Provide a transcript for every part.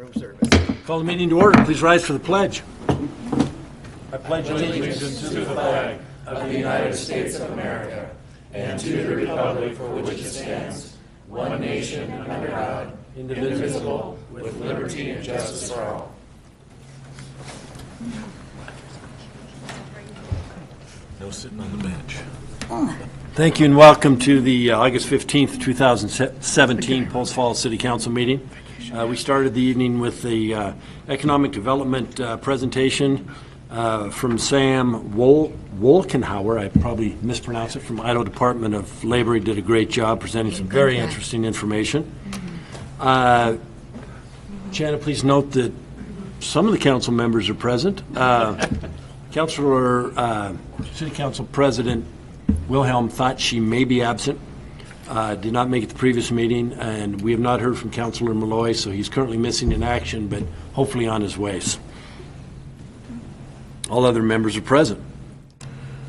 Room service. Call the meeting to order. Please rise for the pledge. I pledge allegiance to the flag of the United States of America and to the republic for which it stands, one nation under God, indivisible, with liberty and justice for all. No sitting on the bench. Thank you and welcome to the August 15th, 2017 Post Falls City Council meeting. We started the evening with the economic development presentation from Sam Wolkenhauer. I probably mispronounced it, from Idaho Department of Labor. He did a great job presenting some very interesting information. Shannon, please note that some of the council members are present. City Council President Wilhelm thought she may be absent. Did not make it the previous meeting, and we have not heard from Councilor Malloy, so he's currently missing in action, but hopefully on his way. All other members are present.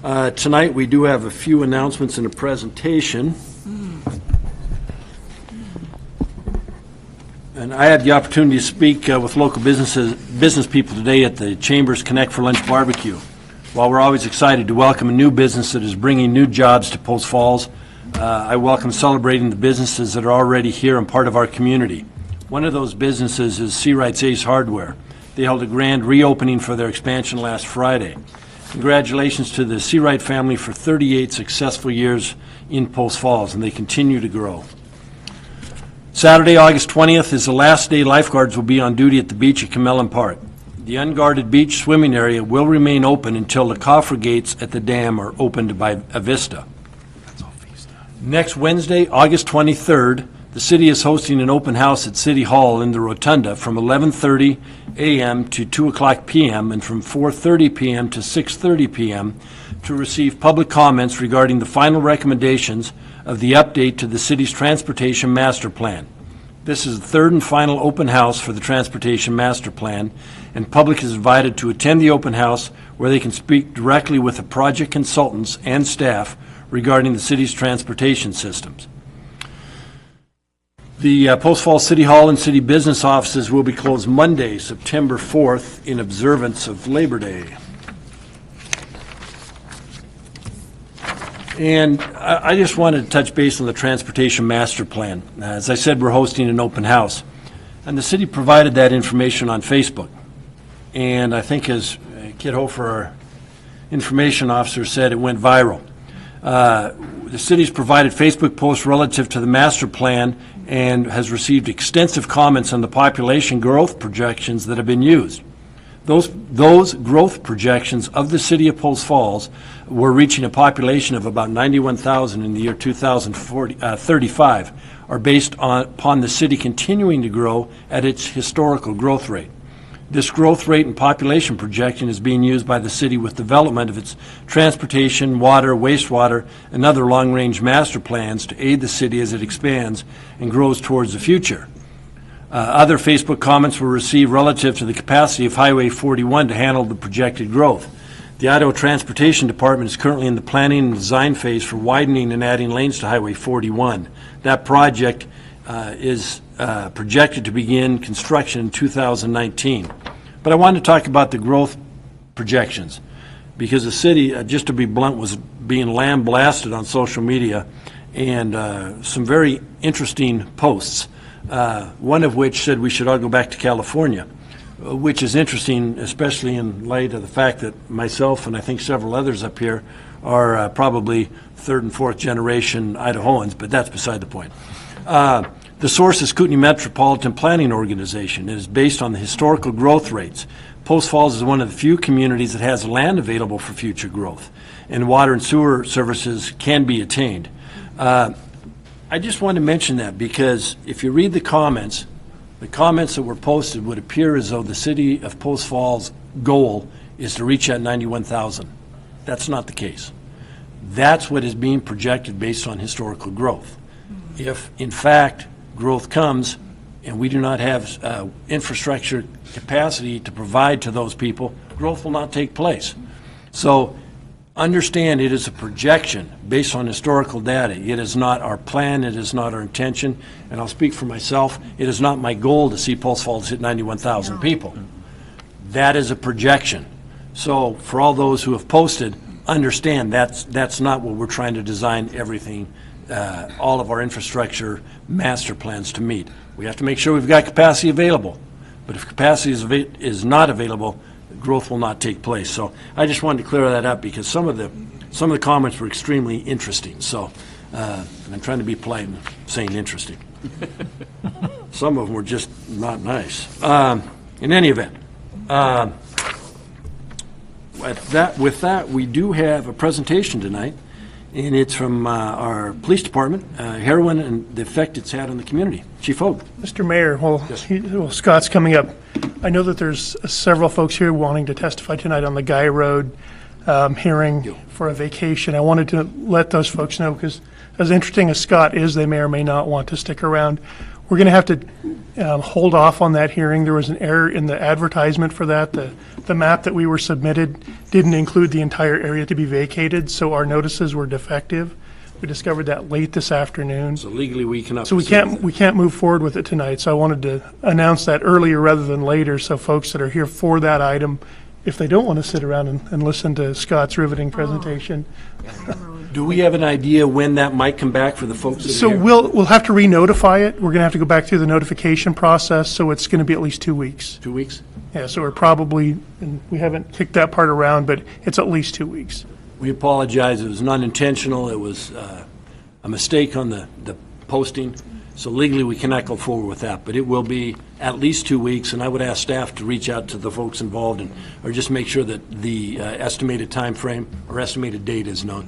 Tonight we do have a few announcements and a presentation. And I had the opportunity to speak with local business people today at the Chambers Connect for Lunch barbecue. While we're always excited to welcome a new business that is bringing new jobs to Post Falls, I welcome celebrating the businesses that are already here and part of our community. One of those businesses is Seawright's Ace Hardware. They held a grand reopening for their expansion last Friday. Congratulations to the Seawright family for 38 successful years in Post Falls, and they continue to grow. Saturday, August 20th is the last day lifeguards will be on duty at the beach at Camellan Park. The unguarded beach swimming area will remain open until the coffer gates at the dam are opened by Avista. Next Wednesday, August 23rd, the city is hosting an open house at City Hall in the Rotunda from 11:30 a.m. to 2 o'clock p.m. and from 4:30 p.m. to 6:30 p.m. to receive public comments regarding the final recommendations of the update to the city's Transportation Master Plan. This is the third and final open house for the Transportation Master Plan, and public is invited to attend the open house where they can speak directly with the project consultants and staff regarding the city's transportation systems. The Post Falls City Hall and city business offices will be closed Monday, September 4th, in observance of Labor Day. And I just wanted to touch base on the Transportation Master Plan. As I said, we're hosting an open house, and the city provided that information on Facebook. And I think, as Kit Hofer, our information officer, said, it went viral. The city's provided Facebook posts relative to the master plan and has received extensive comments on the population growth projections that have been used. Those growth projections of the city of Post Falls were reaching a population of about 91,000 in the year 2035 are based upon the city continuing to grow at its historical growth rate. This growth rate and population projection is being used by the city with development of its transportation, water, wastewater, and other long-range master plans to aid the city as it expands and grows towards the future. Other Facebook comments were received relative to the capacity of Highway 41 to handle the projected growth. The Idaho Transportation Department is currently in the planning and design phase for widening and adding lanes to Highway 41. That project is projected to begin construction in 2019. But I wanted to talk about the growth projections because the city, just to be blunt, was being lambasted on social media and some very interesting posts. One of which said we should all go back to California, which is interesting, especially in light of the fact that myself and I think several others up here are probably third and fourth generation Idahoans, but that's beside the point. The source is Kootenai Metropolitan Planning Organization. It is based on the historical growth rates. Post Falls is one of the few communities that has land available for future growth, and water and sewer services can be attained. I just want to mention that because if you read the comments that were posted would appear as though the city of Post Falls' goal is to reach that 91,000. That's not the case. That's what is being projected based on historical growth. If, in fact, growth comes and we do not have infrastructure capacity to provide to those people, growth will not take place. So Understand it is a projection based on historical data. It is not our plan, it is not our intention, and I'll speak for myself, it is not my goal to see Post Falls hit 91,000 people. That is a projection. So for all those who have posted, understand that's not what we're trying to design everything, all of our infrastructure master plans to meet. We have to make sure we've got capacity available, but if capacity is not available, growth will not take place. So I just wanted to clear that up because some of the comments were extremely interesting. So I'm trying to be polite and saying interesting. Some of them were just not nice. In any event, with that, we do have a presentation tonight, and it's from our police department, Heroin and the effect it's had on the community. Chief Hogue. Mr. Mayor, well, Scott's coming up. I know that there's several folks here wanting to testify tonight on the Guy Road hearing for a vacation. I wanted to let those folks know because as interesting as Scott is, they may or may not want to stick around. We're going to have to hold off on that hearing. There was an error in the advertisement for that. The map that we were submitted didn't include the entire area to be vacated, so our notices were defective. We discovered that late this afternoon. So legally we cannot. So we can't move forward with it tonight. So I wanted to announce that earlier rather than later, so folks that are here for that item, if they don't want to sit around and listen to Scott's riveting presentation. Do we have an idea when that might come back for the folks that are So here? we'll have to re-notify it. We're going to have to go back through the notification process, so it's going to be at least 2 weeks. 2 weeks? Yeah, so we're probably, and we haven't kicked that part around, but it's at least 2 weeks. We apologize. It was not intentional. It was a mistake on the posting. So legally, we cannot go forward with that. But it will be at least 2 weeks, and I would ask staff to reach out to the folks involved or just make sure that the estimated time frame or estimated date is known.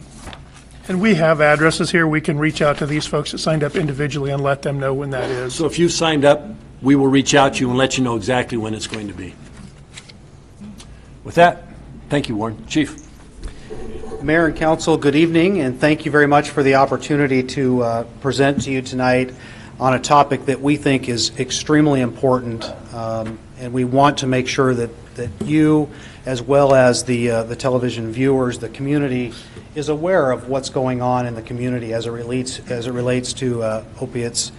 And we have addresses here. We can reach out to these folks that signed up individually and let them know when that is. So if you signed up, we will reach out to you and let you know exactly when it's going to be. With that, thank you, Warren. Chief. Mayor and Council, good evening, and thank you very much for the opportunity to present to you tonight on a topic that we think is extremely important, and we want to make sure that you, as well as the television viewers, the community, is aware of what's going on in the community as it relates to opiates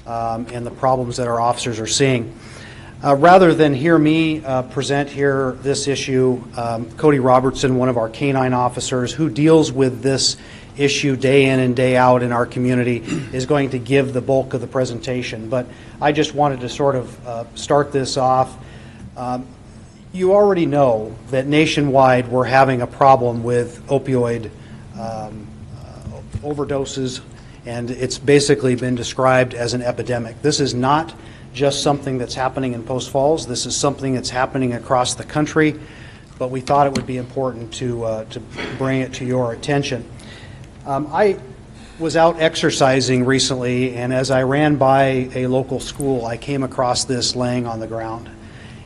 and the problems that our officers are seeing. Rather than hear me present here this issue, Cody Robertson, one of our canine officers who deals with this issue day in and day out in our community, is going to give the bulk of the presentation. But I just wanted to sort of start this off. You already know that nationwide we're having a problem with opioid overdoses, and it's basically been described as an epidemic. This is not just something that's happening in Post Falls. This is something that's happening across the country, but we thought it would be important to bring it to your attention. I was out exercising recently, and as I ran by a local school, I came across this laying on the ground.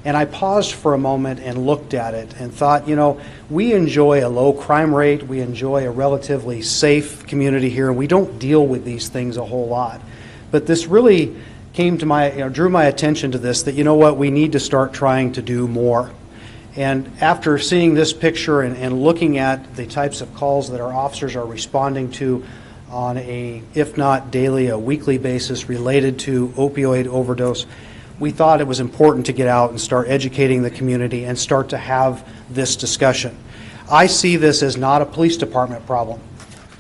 And I paused for a moment and looked at it and thought, you know, we enjoy a low crime rate, we enjoy a relatively safe community here, and we don't deal with these things a whole lot. But this really came to drew my attention to this, that, you know what, we need to start trying to do more. And after seeing this picture and looking at the types of calls that our officers are responding to on a, if not daily, a weekly basis related to opioid overdose, we thought it was important to get out and start educating the community and start to have this discussion. I see this as not a police department problem.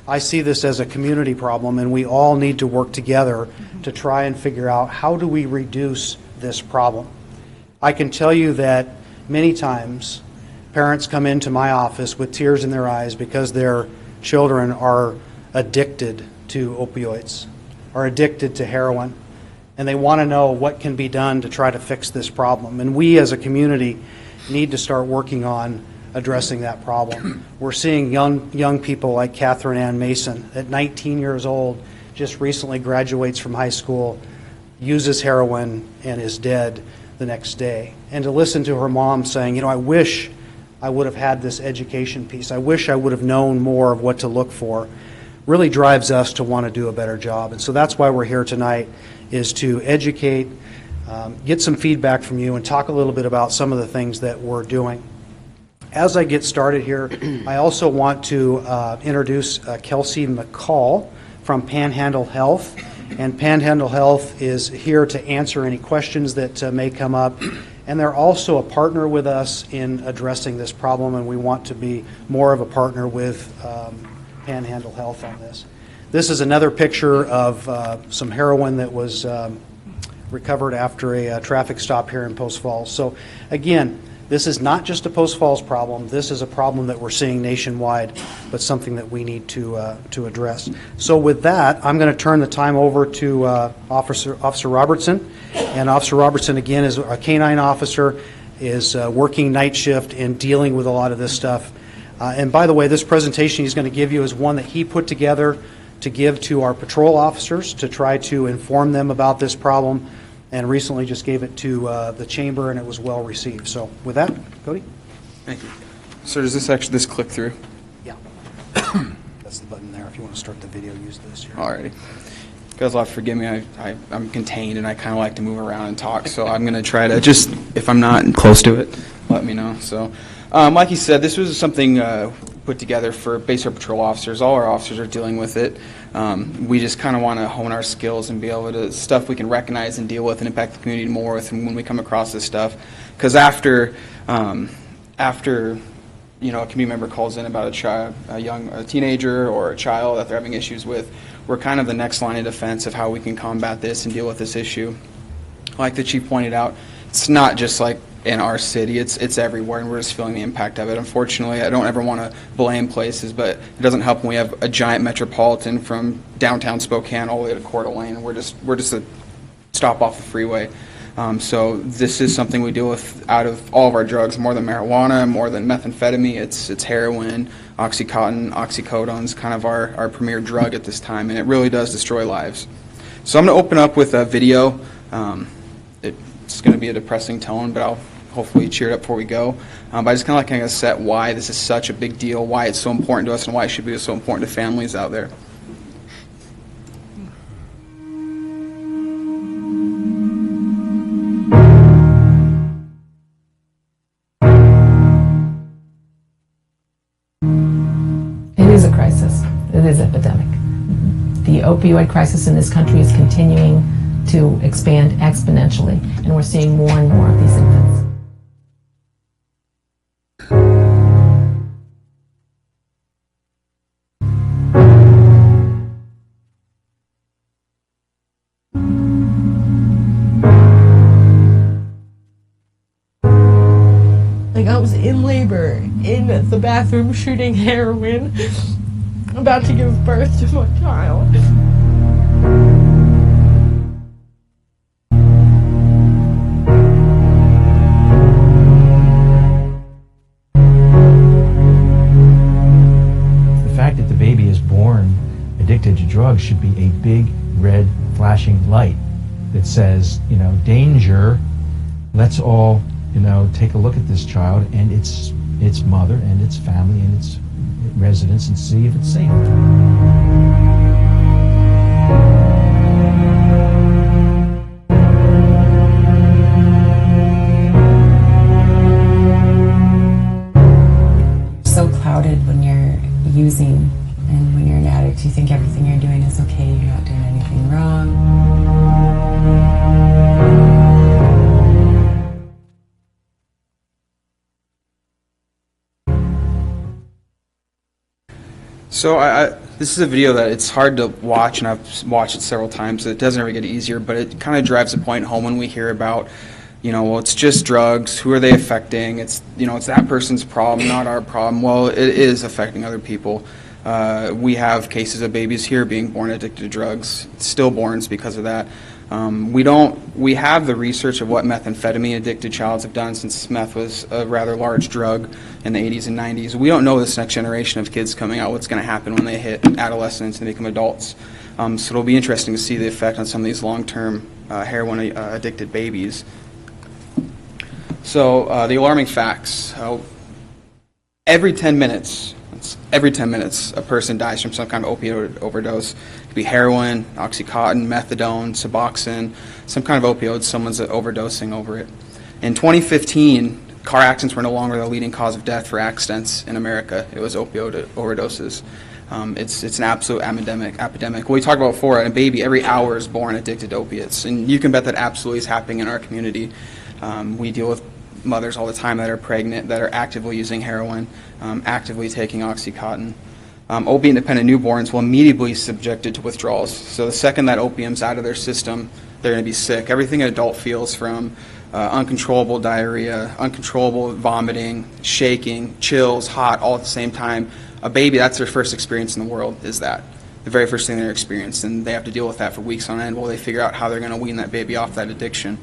I see this as a community problem, and we all need to work together to try and figure out how do we reduce this problem. I can tell you that many times parents come into my office with tears in their eyes because their children are addicted to opioids, are addicted to heroin, and they want to know what can be done to try to fix this problem. And we as a community need to start working on addressing that problem. We're seeing young people like Catherine Ann Mason at 19 years old, just recently graduates from high school, uses heroin, and is dead the next day. And to listen to her mom saying, you know, I wish I would have had this education piece. I wish I would have known more of what to look for, really drives us to want to do a better job. And so that's why we're here tonight, is to educate, get some feedback from you, and talk a little bit about some of the things that we're doing. As I get started here, I also want to introduce Kelsey McCall from Panhandle Health. And Panhandle Health is here to answer any questions that may come up. And they're also a partner with us in addressing this problem, and we want to be more of a partner with Panhandle Health on this. This is another picture of some heroin that was recovered after a traffic stop here in Post Falls. So again, this is not just a Post Falls problem. This is a problem that we're seeing nationwide, but something that we need to address. So with that, I'm going to turn the time over to Officer Robertson. And Officer Robertson, again, is a canine officer, is working night shift and dealing with a lot of this stuff. And by the way, this presentation he's going to give you is one that he put together to give to our patrol officers to try to inform them about this problem, and recently just gave it to the chamber, and it was well received. So with that, Cody? Thank you. So does this click through? Yeah. That's the button there. If you want to start the video, use this here. Alrighty. Guys will have to forgive me. I'm contained and I kind of like to move around and talk, so I'm going to try to just, if I'm not close to it, let me know. So, like he said, this was something put together for base air patrol officers. All our officers are dealing with it. We just kind of want to hone our skills and be able to, stuff we can recognize and deal with and impact the community more with when we come across this stuff. Because after you know, a community member calls in about a child, a teenager or a child that they're having issues with, we're kind of the next line of defense of how we can combat this and deal with this issue. Like the chief pointed out, it's not just like in our city, it's everywhere, and we're just feeling the impact of it. Unfortunately, I don't ever want to blame places, but it doesn't help when we have a giant metropolitan from downtown Spokane all the way to Coeur d'Alene. We're just a stop off the freeway. So this is something we deal with out of all of our drugs, more than marijuana, more than methamphetamine. It's heroin, Oxycontin, oxycodone's kind of our premier drug at this time, and it really does destroy lives. So I'm going to open up with a video. It's going to be a depressing tone, but I'll hopefully cheer it up before we go. But I just kind of set why this is such a big deal, why it's so important to us, and why it should be so important to families out there. It is a crisis. It is epidemic. The opioid crisis in this country is continuing to expand exponentially, and we're seeing more and more of these infants. Like, I was in labor, in the bathroom shooting heroin, about to give birth to my child. The fact that the baby is born addicted to drugs should be a big red flashing light that says, you know, danger. Let's all, you know, take a look at this child and its mother and its family and its residents and see if it's safe. So clouded when you're using, and when you're an addict, you think everything you're doing is okay, you're not doing anything wrong. So this is a video that it's hard to watch, and I've watched it several times. It doesn't ever get easier, but it kind of drives the point home when we hear about, you know, well, it's just drugs. Who are they affecting? It's, you know, it's that person's problem, not our problem. Well, it is affecting other people. We have cases of babies here being born addicted to drugs, stillborns because of that. We have the research of what methamphetamine addicted childs have done since meth was a rather large drug in the 80s and 90s. We don't know this next generation of kids coming out, what's going to happen when they hit adolescence and become adults. So it'll be interesting to see the effect on some of these long-term heroin addicted babies. So the alarming facts. Every 10 minutes, a person dies from some kind of opioid overdose. It could be heroin, Oxycontin, methadone, Suboxone, some kind of opioid, someone's overdosing over it. In 2015, car accidents were no longer the leading cause of death for accidents in America. It was opioid overdoses. It's an absolute epidemic. We talked about before, a baby every hour is born addicted to opiates, and you can bet that absolutely is happening in our community. We deal with mothers all the time that are pregnant, that are actively using heroin, actively taking OxyContin. Opiate-dependent newborns will immediately be subjected to withdrawals. So the second that opium's out of their system, they're going to be sick. Everything an adult feels, from uncontrollable diarrhea, uncontrollable vomiting, shaking, chills, hot, all at the same time. A baby, that's their first experience in the world, is that. The very first thing they're experienced, and they have to deal with that for weeks on end while they figure out how they're going to wean that baby off that addiction.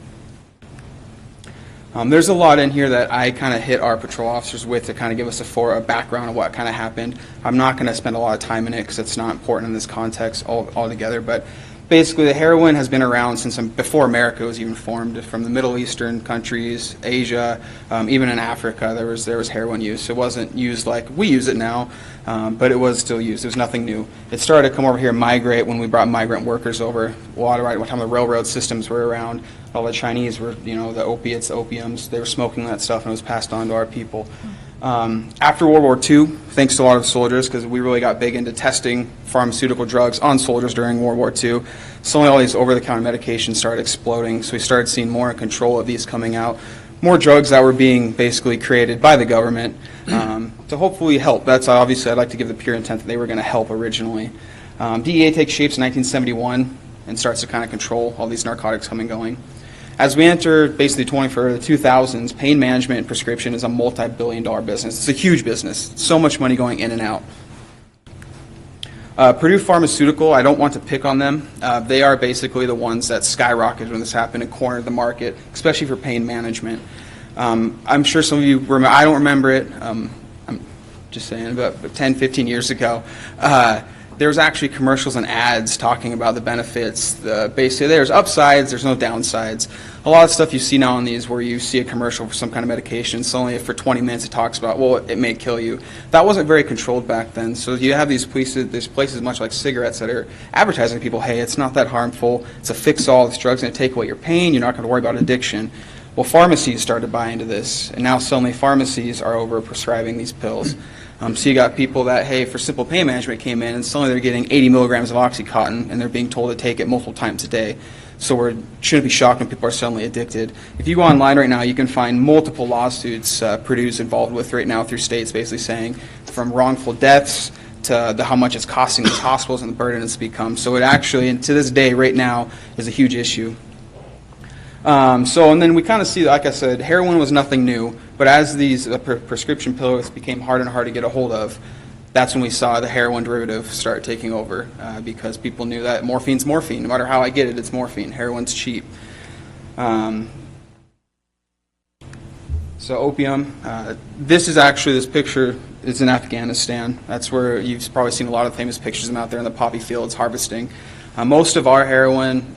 There's a lot in here that I kind of hit our patrol officers with to kind of give us a background of what kind of happened. I'm not going to spend a lot of time in it because it's not important in this context altogether, but basically the heroin has been around since before America was even formed. From the Middle Eastern countries, Asia, even in Africa, there was heroin use. It wasn't used like we use it now, but it was still used. It was nothing new. It started to come over here and migrate when we brought migrant workers over. A lot of right time the railroad systems were around. All the Chinese were, the opiates, the opiums, they were smoking that stuff, and it was passed on to our people. After World War II, thanks to a lot of soldiers, because we really got big into testing pharmaceutical drugs on soldiers during World War II, suddenly all these over-the-counter medications started exploding, so we started seeing more control of these coming out. More drugs that were being basically created by the government to hopefully help. That's obviously, I'd like to give the pure intent that they were going to help originally. DEA takes shape in 1971 and starts to kind of control all these narcotics coming and going. As we enter basically the 2000s, pain management and prescription is a multi-billion-dollar business. It's a huge business. So much money going in and out. Purdue Pharmaceutical, I don't want to pick on them. They are basically the ones that skyrocketed when this happened and cornered the market, especially for pain management. I'm sure some of you remember, I don't remember it, I'm just saying, about 10, 15 years ago. There was actually commercials and ads talking about the benefits. Basically, there's upsides, there's no downsides. A lot of stuff you see now on these where you see a commercial for some kind of medication, suddenly for 20 minutes it talks about, well, it may kill you. That wasn't very controlled back then. So you have these places much like cigarettes that are advertising to people, hey, it's not that harmful, it's a fix-all, this drug's going to take away your pain, you're not going to worry about addiction. Well, pharmacies started to buy into this, and now suddenly pharmacies are over-prescribing these pills. So you got people that, hey, for simple pain management came in, and suddenly they're getting 80 milligrams of OxyContin, and they're being told to take it multiple times a day. So we shouldn't be shocked when people are suddenly addicted. If you go online right now, you can find multiple lawsuits Purdue's involved with right now through states basically saying from wrongful deaths to how much it's costing these hospitals and the burden it's become. So it actually, and to this day, right now, is a huge issue. And then we kind of see, like I said, heroin was nothing new, but as these prescription pills became harder and harder to get a hold of, that's when we saw the heroin derivative start taking over because people knew that morphine's morphine. No matter how I get it, it's morphine. Heroin's cheap. So opium, this picture is in Afghanistan. That's where you've probably seen a lot of famous pictures of them out there in the poppy fields harvesting. Most of our heroin,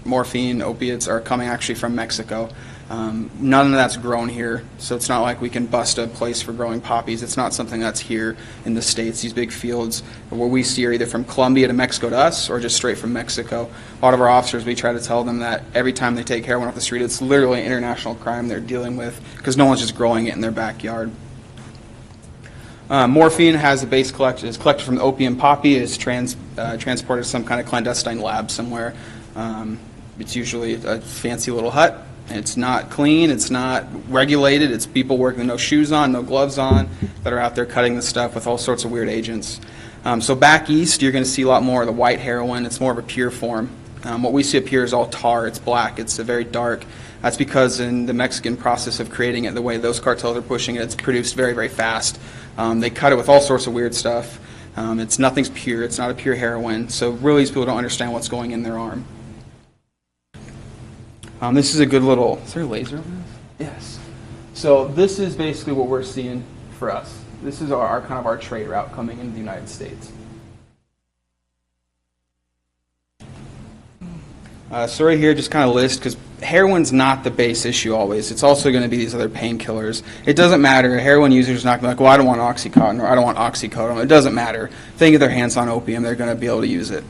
morphine, opiates are coming actually from Mexico. None of that's grown here, so it's not like we can bust a place for growing poppies. It's not something that's here in the States. These big fields, what we see are either from Colombia to Mexico to us or just straight from Mexico. A lot of our officers, we try to tell them that every time they take heroin off the street, it's literally an international crime they're dealing with because no one's just growing it in their backyard. Morphine has a base collected from the opium poppy, is transported to some kind of clandestine lab somewhere. It's usually a fancy little hut. It's not clean, it's not regulated, it's people working with no shoes on, no gloves on, that are out there cutting the stuff with all sorts of weird agents. So back east, you're going to see a lot more of the white heroin. It's more of a pure form. What we see up here is all tar, it's black, it's very dark. That's because in the Mexican process of creating it, the way those cartels are pushing it, it's produced very, very fast. They cut it with all sorts of weird stuff. Nothing's pure, it's not a pure heroin, so really these people don't understand what's going in their arm. This is a good little, is there a laser on this? Yes. So this is basically what we're seeing for us. This is our kind of our trade route coming into the United States. So right here, just kind of list, because heroin's not the base issue always. It's also going to be these other painkillers. It doesn't matter. A heroin user is not going to be like, well, I don't want OxyContin or I don't want oxycodone. It doesn't matter. If they get their hands on opium, they're going to be able to use it.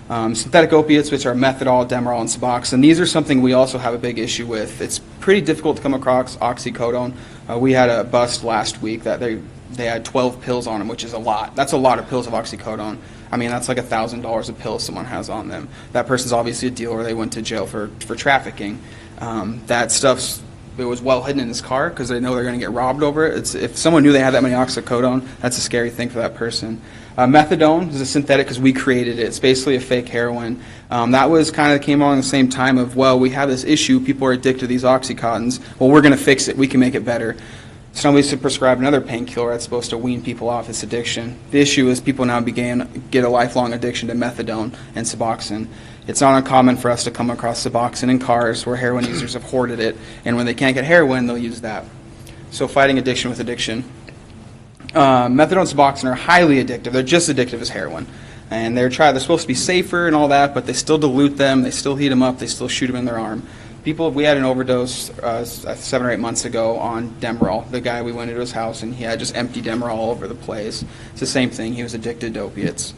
Synthetic opiates, which are methadol, Demerol, and Suboxone, these are something we also have a big issue with. It's pretty difficult to come across oxycodone. We had a bust last week that they had 12 pills on them, which is a lot. That's a lot of pills of oxycodone. I mean, that's like $1,000 a pill someone has on them. That person's obviously a dealer. They went to jail for trafficking. It was well hidden in his car because they know they're going to get robbed over it. If someone knew they had that many oxycodone, that's a scary thing for that person. Methadone is a synthetic because we created it. It's basically a fake heroin. That was kind of came along the same time of, well, we have this issue. People are addicted to these Oxycontins. Well, we're going to fix it. We can make it better. Somebody's prescribed another painkiller that's supposed to wean people off this addiction. The issue is people now get a lifelong addiction to methadone and Suboxone. It's not uncommon for us to come across Suboxone in cars where heroin users have hoarded it, and when they can't get heroin, they'll use that. So fighting addiction with addiction. Methadone and Suboxone are highly addictive. They're just addictive as heroin. And they're supposed to be safer and all that, but they still dilute them, they still heat them up, they still shoot them in their arm. We had an overdose 7 or 8 months ago on Demerol. The guy, we went into his house and he had just empty Demerol all over the place. It's the same thing. He was addicted to opiates.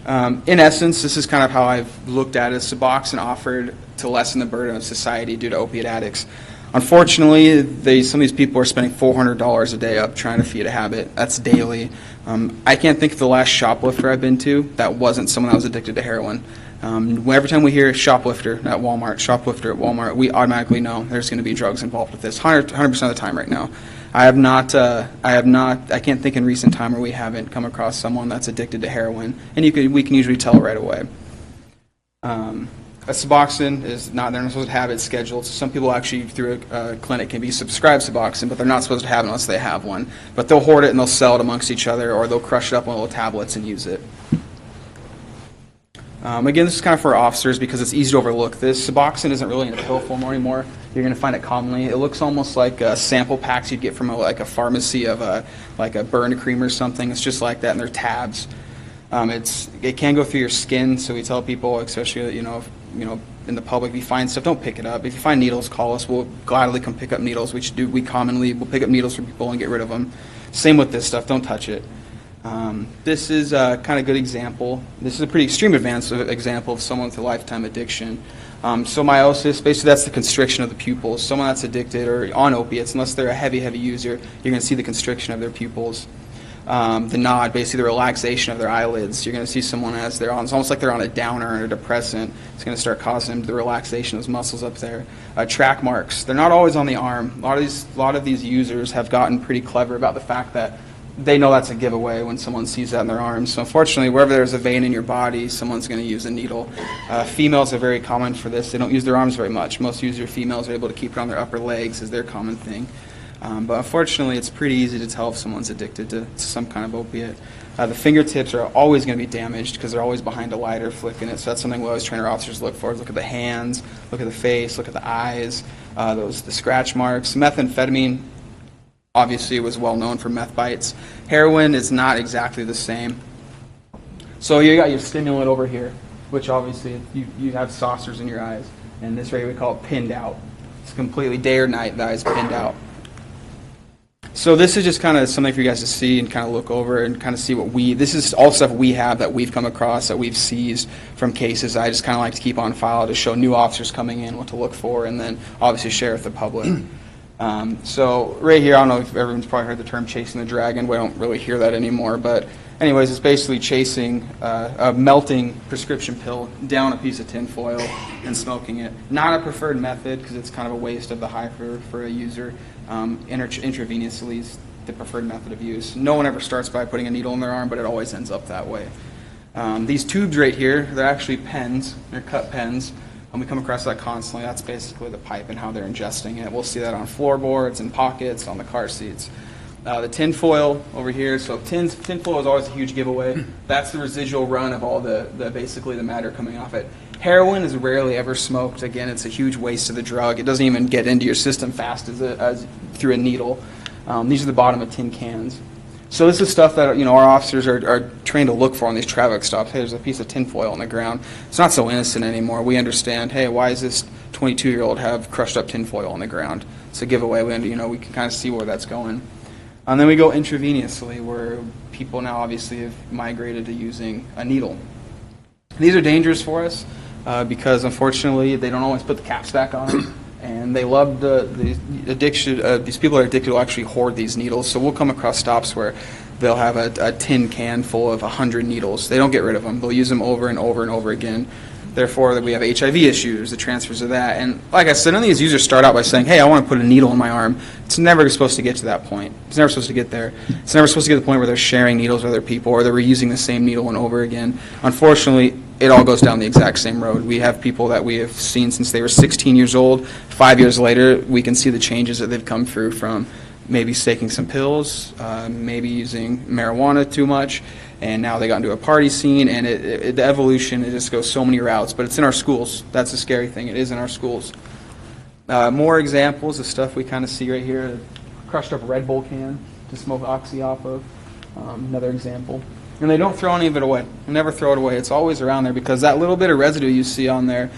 In essence, this is kind of how I've looked at it. Suboxone offered to lessen the burden of society due to opiate addicts. Unfortunately, some of these people are spending $400 a day up trying to feed a habit. That's daily. I can't think of the last shoplifter I've been to that wasn't someone that was addicted to heroin. Every time we hear shoplifter at Walmart, we automatically know there's going to be drugs involved with this 100% of the time right now. I can't think in recent time where we haven't come across someone that's addicted to heroin, and we can usually tell right away. A Suboxone is not, they're not supposed to have it scheduled. So some people actually through a clinic can be subscribed Suboxone, but they're not supposed to have it unless they have one. But they'll hoard it and they'll sell it amongst each other, or they'll crush it up in little tablets and use it. Again, this is kind of for officers because it's easy to overlook this. Suboxone isn't really in a pill form anymore. You're going to find it commonly. It looks almost like sample packs you'd get from a pharmacy of like a burn cream or something. It's just like that, and they're tabs. It can go through your skin, so we tell people, especially in the public, if you find stuff, don't pick it up. If you find needles, call us. We'll gladly come pick up needles, which we commonly will pick up needles from people and get rid of them. Same with this stuff. Don't touch it. This is a kind of good example. This is a pretty extreme example of someone with a lifetime addiction. So meiosis, basically that's the constriction of the pupils. Someone that's addicted or on opiates, unless they're a heavy user, you're going to see the constriction of their pupils. The nod, basically the relaxation of their eyelids. You're going to see someone it's almost like they're on a downer or a depressant. It's going to start causing them the relaxation of those muscles up there. Track marks, they're not always on the arm. A lot of these users have gotten pretty clever about the fact that they know that's a giveaway when someone sees that in their arms. So unfortunately, wherever there's a vein in your body, someone's going to use a needle. Females are very common for this. They don't use their arms very much. Most females are able to keep it on their upper legs is their common thing. But unfortunately, it's pretty easy to tell if someone's addicted to some kind of opiate. The fingertips are always going to be damaged because they're always behind a lighter flicking it. So that's something we always train our officers look for. Look at the hands, look at the face, look at the eyes, the scratch marks. Methamphetamine, obviously, was well known for meth bites. Heroin is not exactly the same. So you got your stimulant over here, which obviously you have saucers in your eyes. And this right here we call it pinned out. It's completely day or night, the eyes pinned out. So this is just kind of something for you guys to see and kind of look over and kind of see this is all stuff we have that we've come across, that we've seized from cases. I just kind of like to keep on file to show new officers coming in what to look for and then obviously share with the public. So right here, I don't know if everyone's probably heard the term chasing the dragon. We don't really hear that anymore, but anyways, it's basically chasing a melting prescription pill down a piece of tin foil and smoking it. Not a preferred method because it's kind of a waste of the high for a user. Intravenously is the preferred method of use. No one ever starts by putting a needle in their arm, but it always ends up that way. These tubes right here, they're actually pens. They're cut pens. And we come across that constantly. That's basically the pipe and how they're ingesting it. We'll see that on floorboards and pockets, on the car seats. The tin foil over here. So tin foil is always a huge giveaway. That's the residual run of all basically the matter coming off it. Heroin is rarely ever smoked. Again, it's a huge waste of the drug. It doesn't even get into your system fast as through a needle. These are the bottom of tin cans. So this is stuff that our officers are trained to look for on these traffic stops. Hey, there's a piece of tin foil on the ground. It's not so innocent anymore. We understand. Hey, why does this 22-year-old have crushed up tin foil on the ground? It's a giveaway. We can kind of see where that's going. And then we go intravenously, where people now obviously have migrated to using a needle. These are dangerous for us because unfortunately they don't always put the caps back on. And they love the addiction. These people that are addicted will actually hoard these needles. So we'll come across stops where they'll have a tin can full of 100 needles. They don't get rid of them. They'll use them over and over and over again. Therefore, we have HIV issues, the transfers of that. And like I said, none of these users start out by saying, hey, I want to put a needle in my arm. It's never supposed to get to that point. It's never supposed to get there. It's never supposed to get to the point where they're sharing needles with other people or they're reusing the same needle and over again. Unfortunately, it all goes down the exact same road. We have people that we have seen since they were 16 years old. 5 years later, we can see the changes that they've come through from maybe taking some pills, maybe using marijuana too much, and now they got into a party scene, and the evolution, it just goes so many routes, but it's in our schools. That's the scary thing. It is in our schools. More examples of stuff we kind of see right here. Crushed up Red Bull can to smoke oxy off of. Another example. And they don't throw any of it away. They never throw it away. It's always around there because that little bit of residue you see on there,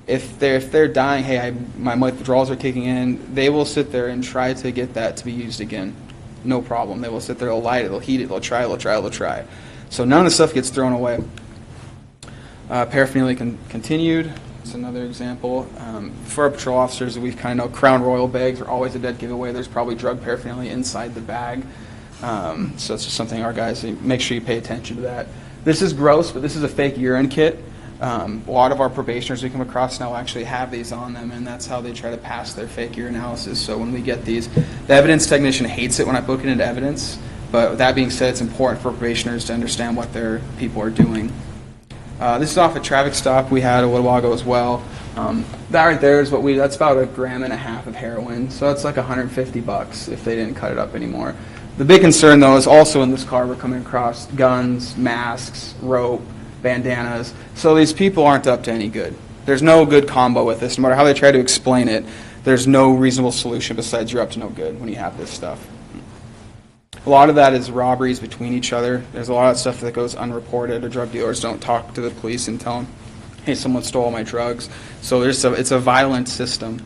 if they're dying, hey, my withdrawals are kicking in, they will sit there and try to get that to be used again. No problem. They will sit there, they'll light it, they'll heat it, they'll try. So none of the stuff gets thrown away. Paraphernalia continued. It's another example. For our patrol officers, we've kind of know Crown Royal bags are always a dead giveaway. There's probably drug paraphernalia inside the bag. So it's just something our guys, make sure you pay attention to that. This is gross, but this is a fake urine kit. A lot of our probationers we come across now actually have these on them, and that's how they try to pass their fake urinalysis. So when we get these, the evidence technician hates it when I book it into evidence, but with that being said, it's important for probationers to understand what their people are doing. This is off a traffic stop we had a little while ago as well. That right there is that's about 1.5 grams of heroin, so that's like $150 if they didn't cut it up anymore. The big concern though is also in this car we're coming across guns, masks, rope, bandanas. So these people aren't up to any good. There's no good combo with this. No matter how they try to explain it, there's no reasonable solution besides you're up to no good when you have this stuff. A lot of that is robberies between each other. There's a lot of stuff that goes unreported, or drug dealers don't talk to the police and tell them, hey, someone stole my drugs. So it's a violent system.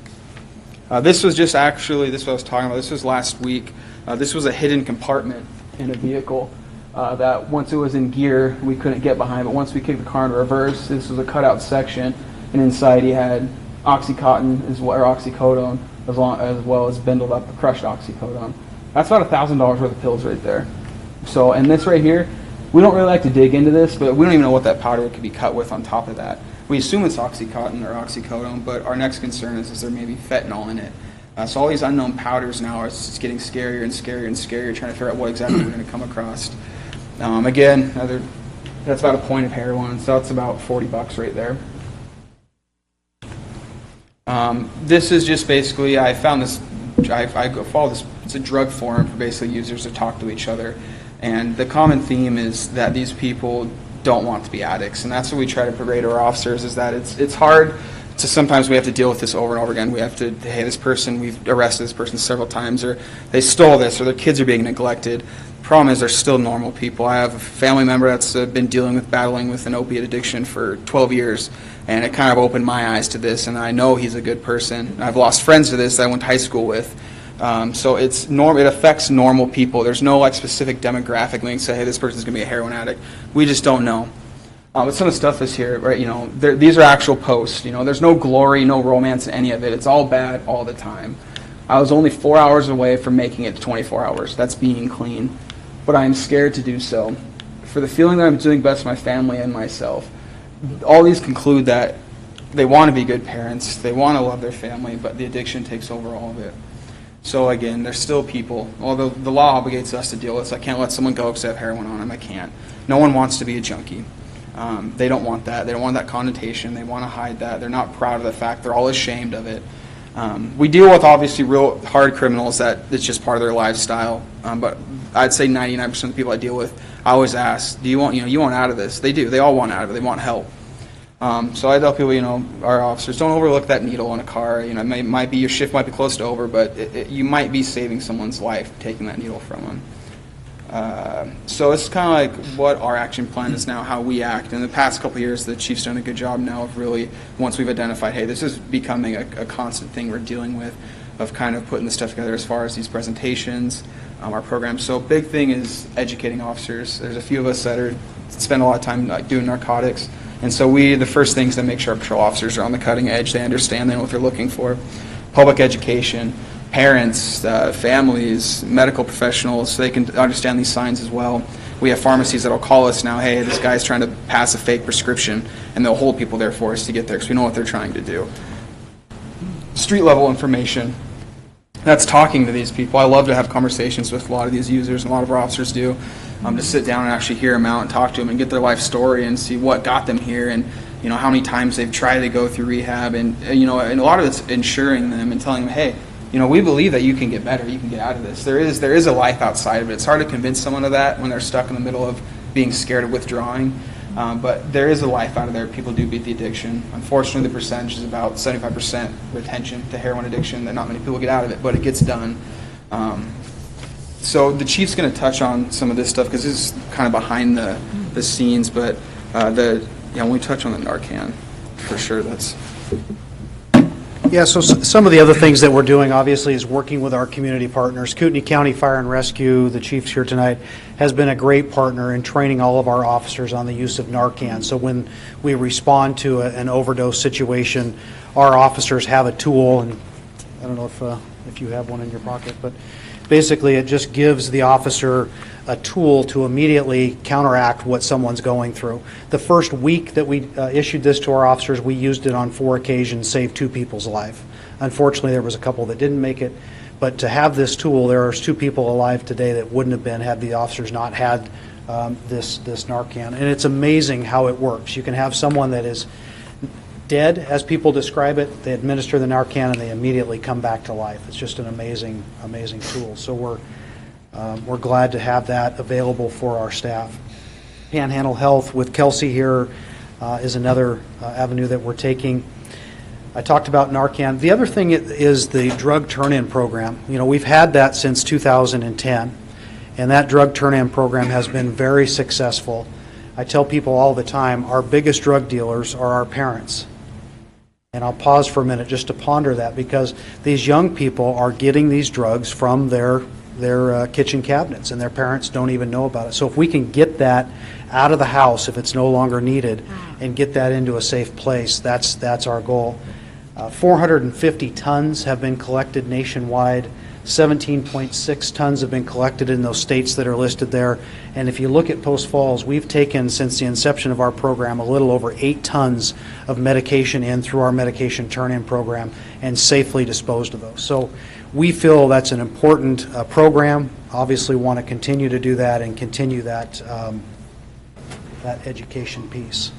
This was just actually, this is what I was talking about, this was last week. This was a hidden compartment in a vehicle. That once it was in gear, we couldn't get behind, but once we kicked the car in reverse, this was a cutout section, and inside he had Oxycontin or oxycodone, as well as bindled up crushed oxycodone. That's about $1,000 worth of pills right there. So, and this right here, we don't really like to dig into this, but we don't even know what that powder could be cut with on top of that. We assume it's Oxycontin or oxycodone, but our next concern is there may be fentanyl in it. So all these unknown powders now are just getting scarier and scarier and scarier, trying to figure out what exactly we're going to come across. Again, that's about a point of heroin, so that's about $40 right there. This is just basically, I found this, I follow this, it's a drug forum for basically users to talk to each other. And the common theme is that these people don't want to be addicts. And that's what we try to parade to our officers, is that it's hard to, sometimes we have to deal with this over and over again. We have to, hey, this person, we've arrested this person several times, or they stole this, or their kids are being neglected. The problem is they're still normal people. I have a family member that's been battling with an opiate addiction for 12 years, and it kind of opened my eyes to this, and I know he's a good person. I've lost friends to this that I went to high school with. So it affects normal people. There's no like specific demographic link, say, hey, this person's going to be a heroin addict. We just don't know. But some of the stuff is here, right? You know, these are actual posts. You know, there's no glory, no romance in any of it. It's all bad all the time. I was only 4 hours away from making it 24 hours. That's being clean. But I am scared to do so. For the feeling that I'm doing best for my family and myself, all these conclude that they want to be good parents, they want to love their family, but the addiction takes over all of it. So again, there's still people, although the law obligates us to deal with this. I can't let someone go because they have heroin on them. I can't. No one wants to be a junkie. They don't want that. They don't want that connotation. They want to hide that. They're not proud of the fact. They're all ashamed of it. We deal with obviously real hard criminals that it's just part of their lifestyle. But I'd say 99% of the people I deal with, I always ask, do you want out of this? They do. They all want out of it. They want help. So I tell people, our officers, don't overlook that needle in a car. It might be your shift might be close to over, but you might be saving someone's life taking that needle from them. So it's kind of like what our action plan is now, how we act. In the past couple of years, the chief's done a good job now of really, once we've identified, hey, this is becoming a constant thing we're dealing with, of kind of putting this stuff together as far as these presentations, our programs. So big thing is educating officers. There's a few of us that spend a lot of time doing narcotics. And so the first thing is to make sure our patrol officers are on the cutting edge. They understand what they're looking for. public education, parents, families, medical professionals, so they can understand these signs as well. We have pharmacies that'll call us now, hey, this guy's trying to pass a fake prescription, and they'll hold people there for us to get there because we know what they're trying to do. Street level information. That's talking to these people. I love to have conversations with a lot of these users, and a lot of our officers do, to sit down and actually hear them out and talk to them and get their life story and see what got them here, and how many times they've tried to go through rehab, and and a lot of it's ensuring them and telling them, hey, we believe that you can get better, you can get out of this. There is a life outside of it. It's hard to convince someone of that when they're stuck in the middle of being scared of withdrawing. But there is a life out of there. People do beat the addiction. Unfortunately, the percentage is about 75% retention to heroin addiction, that not many people get out of it, but it gets done. So the chief's going to touch on some of this stuff because this is kind of behind the scenes, but when we touch on the Narcan, for sure, that's... Yeah, so some of the other things that we're doing, obviously, is working with our community partners. Kootenai County Fire and Rescue, the chief's here tonight, has been a great partner in training all of our officers on the use of Narcan. So when we respond to an overdose situation, our officers have a tool, and I don't know if you have one in your pocket, but basically it just gives the officer a tool to immediately counteract what someone's going through. The first week that we issued this to our officers, we used it on 4 occasions, saved 2 people's life. Unfortunately, there was a couple that didn't make it, but to have this tool, there are 2 people alive today that wouldn't have been had the officers not had this Narcan. And it's amazing how it works. You can have someone that is dead, as people describe it, they administer the Narcan and they immediately come back to life. It's just an amazing, amazing tool. So we're glad to have that available for our staff. Panhandle Health with Kelsey here is another avenue that we're taking. I talked about Narcan. The other thing is the drug turn-in program. We've had that since 2010, and that drug turn-in program has been very successful. I tell people all the time, our biggest drug dealers are our parents. And I'll pause for a minute just to ponder that, because these young people are getting these drugs from their kitchen cabinets, and their parents don't even know about it. So if we can get that out of the house if it's no longer needed and get that into a safe place, that's our goal. 450 tons have been collected nationwide. 17.6 tons have been collected in those states that are listed there. And if you look at Post Falls, we've taken, since the inception of our program, a little over 8 tons of medication in through our medication turn-in program and safely disposed of those. So we feel that's an important program. Obviously want to continue to do that and continue that, that education piece.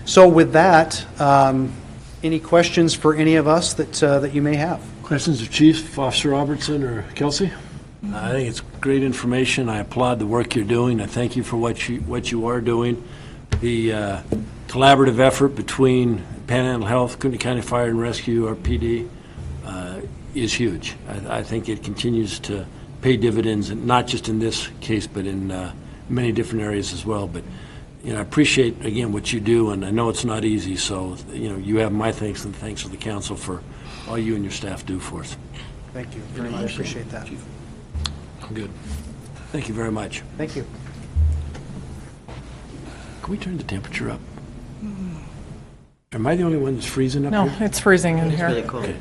So with that, any questions for any of us that you may have? Questions of Chief, Officer Robertson, or Kelsey? I think it's great information. I applaud the work you're doing. I thank you for what you are doing. The collaborative effort between Panhandle Health, Kootenai County Fire and Rescue, our PD, is huge. I think it continues to pay dividends, and not just in this case, but in many different areas as well. But I appreciate, again, what you do, and I know it's not easy, so you have my thanks and thanks of the council for all you and your staff do for us. Thank you very much. I appreciate that. Good. Thank you very much. Thank you. Can we turn the temperature up? Am I the only one that's freezing up No, here? it's freezing in here. Really cool. Okay.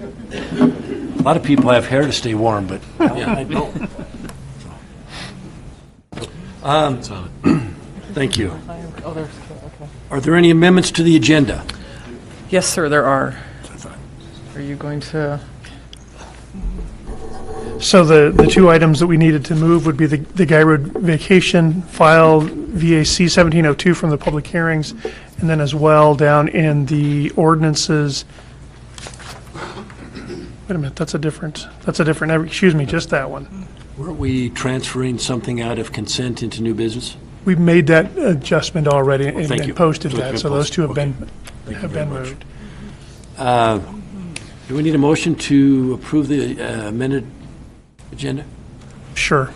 A lot of people have hair to stay warm, but yeah, I don't. Thank you. Oh, there's, okay. Are there any amendments to the agenda? Yes, sir, there are. Are you going to? So the 2 items that we needed to move would be the Guy Road vacation file, VAC 1702 from the public hearings, and then as well down in the ordinances. Wait a minute, that's a different, excuse me, just that one. Weren't we transferring something out of consent into new business? We've made that adjustment already and thank you. and posted So it's that, been so those 2 have posted. been, Thank you have very been much. moved. Do we need a motion to approve the amended agenda? Sure.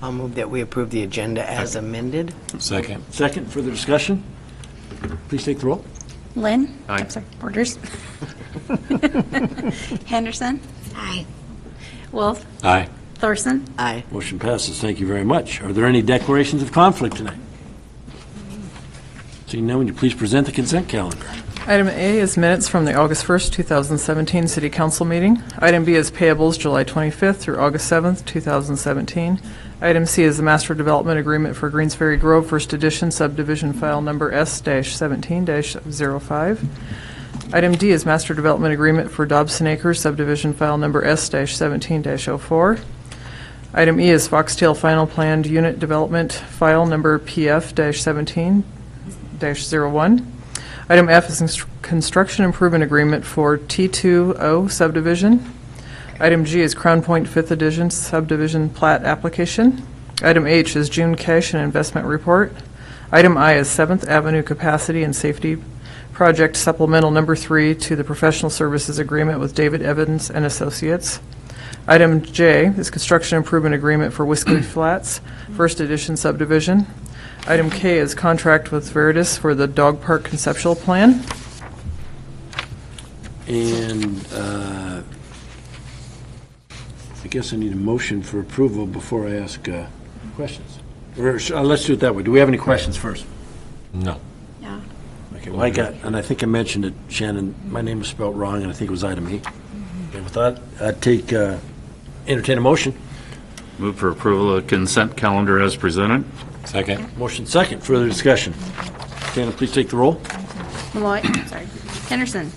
I'll move that we approve the agenda as amended. Second. Second, further discussion? Please take the roll. Lynn? Aye. I'm sorry, Borders? Henderson? Aye. Wolf? Aye. Thorson? Aye. Motion passes. Thank you very much. Are there any declarations of conflict tonight? Seeing none, would you please present the consent calendar? Item A is minutes from the August 1st, 2017 City Council meeting. Item B is payables July 25th through August 7th, 2017. Item C is the Master Development Agreement for Greensferry Grove, First Edition, Subdivision File Number S-17-05. Item D is Master Development Agreement for Dobson Acres, Subdivision File Number S-17-04. Item E is Foxtail Final Planned Unit Development File Number PF-17-01. Item F is Construction Improvement Agreement for T2O Subdivision. Item G is Crown Pointe 5th Edition Subdivision Plat Application. Item H is June Cash and Investment Report. Item I is 7th Avenue Capacity and Safety Project Supplemental Number 3 to the Professional Services Agreement with David Evans and Associates. Item J is Construction Improvement Agreement for Whiskey Flats, First Edition Subdivision. Item K is Contract with Verdis for the Dog Park Conceptual Plan. And I guess I need a motion for approval before I ask questions. Or let's do it that way. Do we have any questions first? No. No. Okay, well, I got, and I think I mentioned it, Shannon, my name was spelled wrong, and I think it was item E. Okay, with that, I'd entertain a motion. Move for approval of consent calendar as presented. Second. Motion second. Further discussion. Shannon, please take the roll. Malloy. Sorry. Henderson.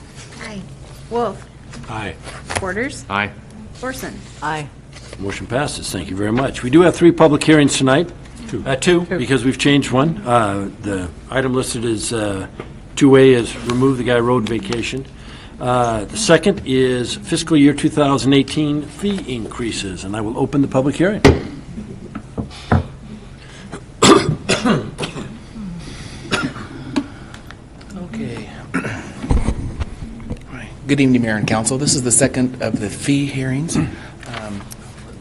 Aye. Wolf. Aye. Borders. Aye. Thorson. Aye. Motion passes. Thank you very much. We do have 3 public hearings tonight. Two, because we've changed one. The item listed as 2A is remove the guy road vacation. The second is fiscal year 2018 fee increases, and I will open the public hearing. Okay. Good evening, Mayor and Council. This is the second of the fee hearings. Let me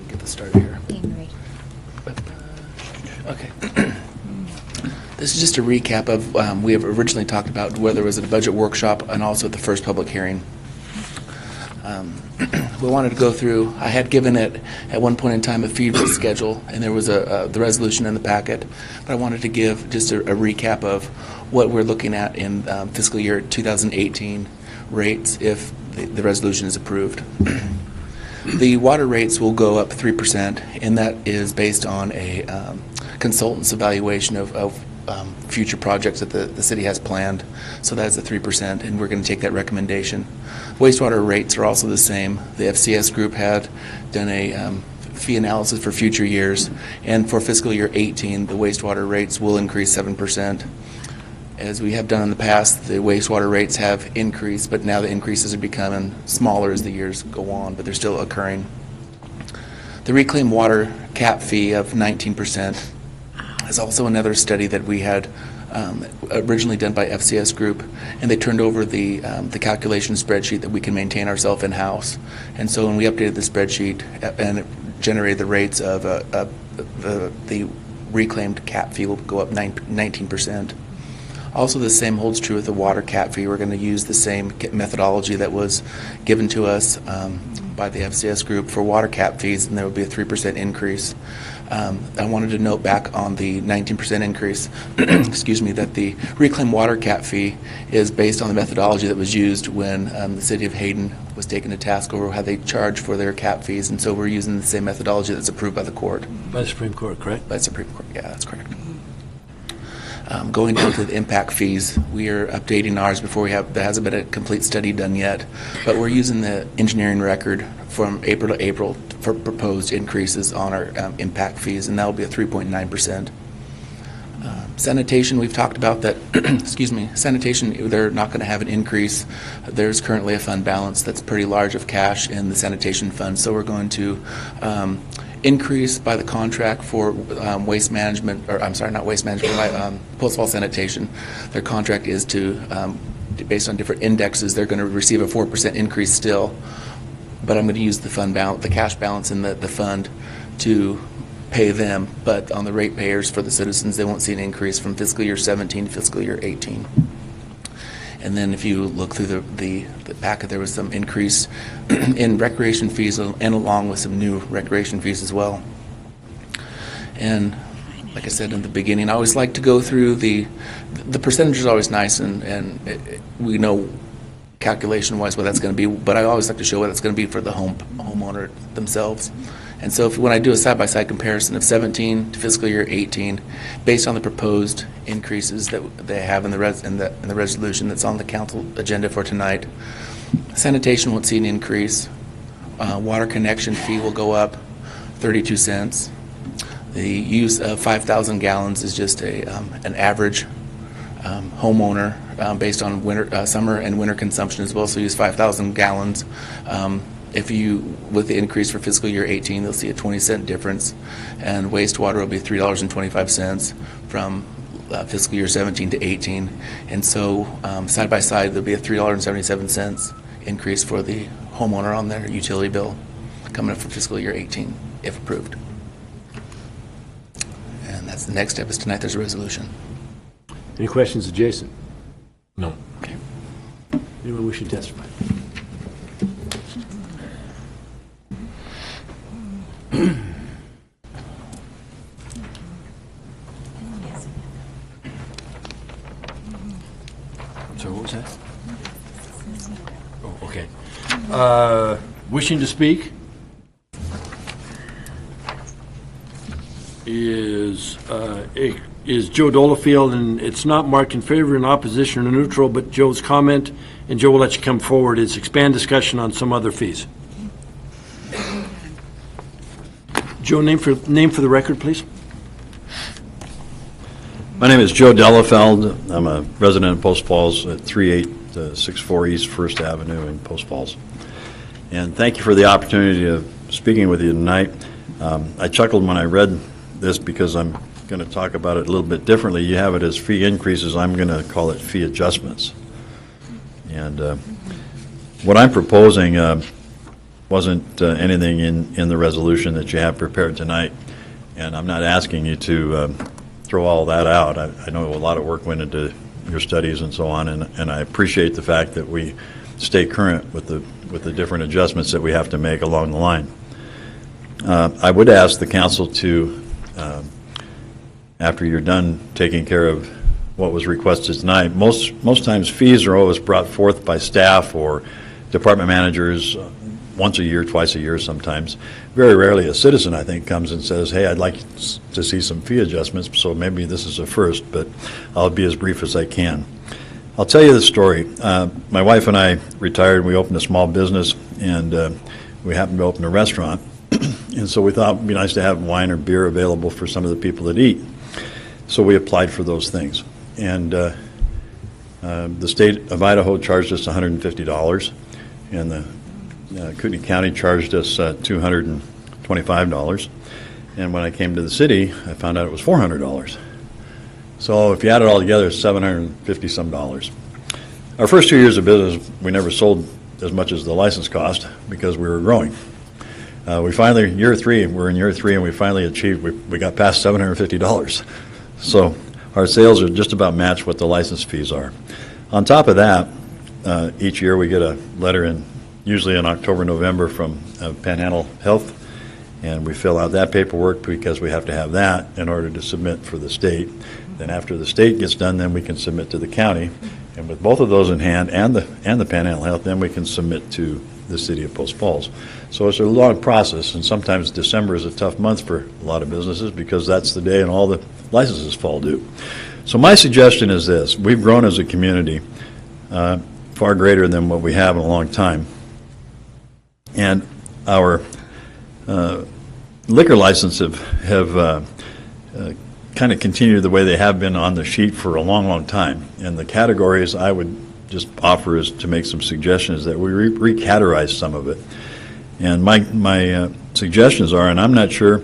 get this started here. Okay. This is just a recap of, we have originally talked about whether it was at a budget workshop and also at the first public hearing. We wanted to go through, I had given it at one point in time a fee rate schedule, and there was the resolution in the packet, but I wanted to give just a recap of what we're looking at in fiscal year 2018 rates if the resolution is approved. The water rates will go up 3%, and that is based on a consultant's evaluation of future projects that the city has planned. So that's a 3%, and we're going to take that recommendation. Wastewater rates are also the same. The FCS group had done a fee analysis for future years, and for fiscal year 18, the wastewater rates will increase 7%. As we have done in the past, the wastewater rates have increased, but now the increases are becoming smaller as the years go on, but they're still occurring. The reclaimed water cap fee of 19% is also another study that we had originally done by FCS Group, and they turned over the calculation spreadsheet that we can maintain ourselves in-house. And so when we updated the spreadsheet and it generated the rates of the reclaimed cap fee will go up 19%. Also, the same holds true with the water cap fee. We're going to use the same methodology that was given to us by the FCS group for water cap fees, and there will be a 3% increase. I wanted to note back on the 19% increase, excuse me, that the reclaimed water cap fee is based on the methodology that was used when the city of Hayden was taken to task over how they charge for their cap fees, and so we're using the same methodology that's approved by the court. By the Supreme Court, correct? By the Supreme Court, yeah, that's correct. Going down to the impact fees, we are updating ours before we have, there hasn't been a complete study done yet, but we're using the engineering record from April to April for proposed increases on our impact fees, and that will be a 3.9%. Sanitation, we've talked about that, excuse me, sanitation, they're not going to have an increase. There's currently a fund balance that's pretty large of cash in the sanitation fund, so we're going to increase by the contract for waste management, or I'm sorry, not waste management, post-fall sanitation. Their contract is to, based on different indexes, they're going to receive a 4% increase still, but I'm going to use the fund balance, the cash balance in the fund to pay them, but on the ratepayers for the citizens, they won't see an increase from fiscal year 17 to fiscal year 18. And then if you look through the packet, there was some increase in recreation fees and along with some new recreation fees as well. And like I said in the beginning, I always like to go through the percentage is always nice, and we know calculation-wise what that's going to be, but I always like to show what it's going to be for the homeowner themselves. And so when I do a side-by-side comparison of 17 to fiscal year 18, based on the proposed increases that they have in the resolution that's on the council agenda for tonight, sanitation won't see an increase. Water connection fee will go up 32 cents. The use of 5,000 gallons is just an average homeowner based on summer and winter consumption as well. So use 5,000 gallons. If you, with the increase for fiscal year 18, they'll see a 20-cent difference, and wastewater will be $3.25 from fiscal year 17 to 18. And so side by side, there'll be a $3.77 increase for the homeowner on their utility bill coming up for fiscal year 18, if approved. And that's the next step. Is tonight there's a resolution. Any questions of Jason? No. Okay. Anyone wishing to testify? So what was that? Oh, okay. Wishing to speak is Joe Dolafield, and it's not marked in favor, in opposition, or neutral, but Joe's comment, and Joe will let you come forward, is expand discussion on some other fees. Joe, name for the record, please. My name is Joe Delafeld. I'm a resident of Post Falls at 3864 East First Avenue in Post Falls. And thank you for the opportunity of speaking with you tonight. I chuckled when I read this because I'm going to talk about it a little bit differently. You have it as fee increases. I'm going to call it fee adjustments. And what I'm proposing wasn't anything in the resolution that you have prepared tonight. And I'm not asking you to throw all that out. I know a lot of work went into your studies and so on, and I appreciate the fact that we stay current with the different adjustments that we have to make along the line. I would ask the council to, after you're done taking care of what was requested tonight, most times fees are always brought forth by staff or department managers once a year, twice a year sometimes. Very rarely a citizen, I think, comes and says, hey, I'd like to see some fee adjustments, so maybe this is a first, but I'll be as brief as I can. I'll tell you the story. My wife and I retired. We opened a small business, and we happened to open a restaurant. And so we thought it would be nice to have wine or beer available for some of the people that eat. So we applied for those things. And the state of Idaho charged us $150, and the Kootenai County charged us $225. And when I came to the city, I found out it was $400. So if you add it all together, it's $750 some. Our first 2 years of business, we never sold as much as the license cost because we were growing. We finally, we're in year three, and we finally achieved, we got past $750. So our sales are just about match what the license fees are. On top of that, each year we get a letter usually in October, November from Panhandle Health, and we fill out that paperwork because we have to have that in order to submit for the state. Then after the state gets done, then we can submit to the county, and with both of those in hand and the Panhandle Health, then we can submit to the city of Post Falls. So it's a long process, and sometimes December is a tough month for a lot of businesses because that's the day and all the licenses fall due. So my suggestion is this: we've grown as a community far greater than what we have in a long time. And our liquor licenses have kind of continued the way they have been on the sheet for a long, long time. And the categories I would just offer is to make some suggestions that we recategorize some of it. And my suggestions are, and I'm not sure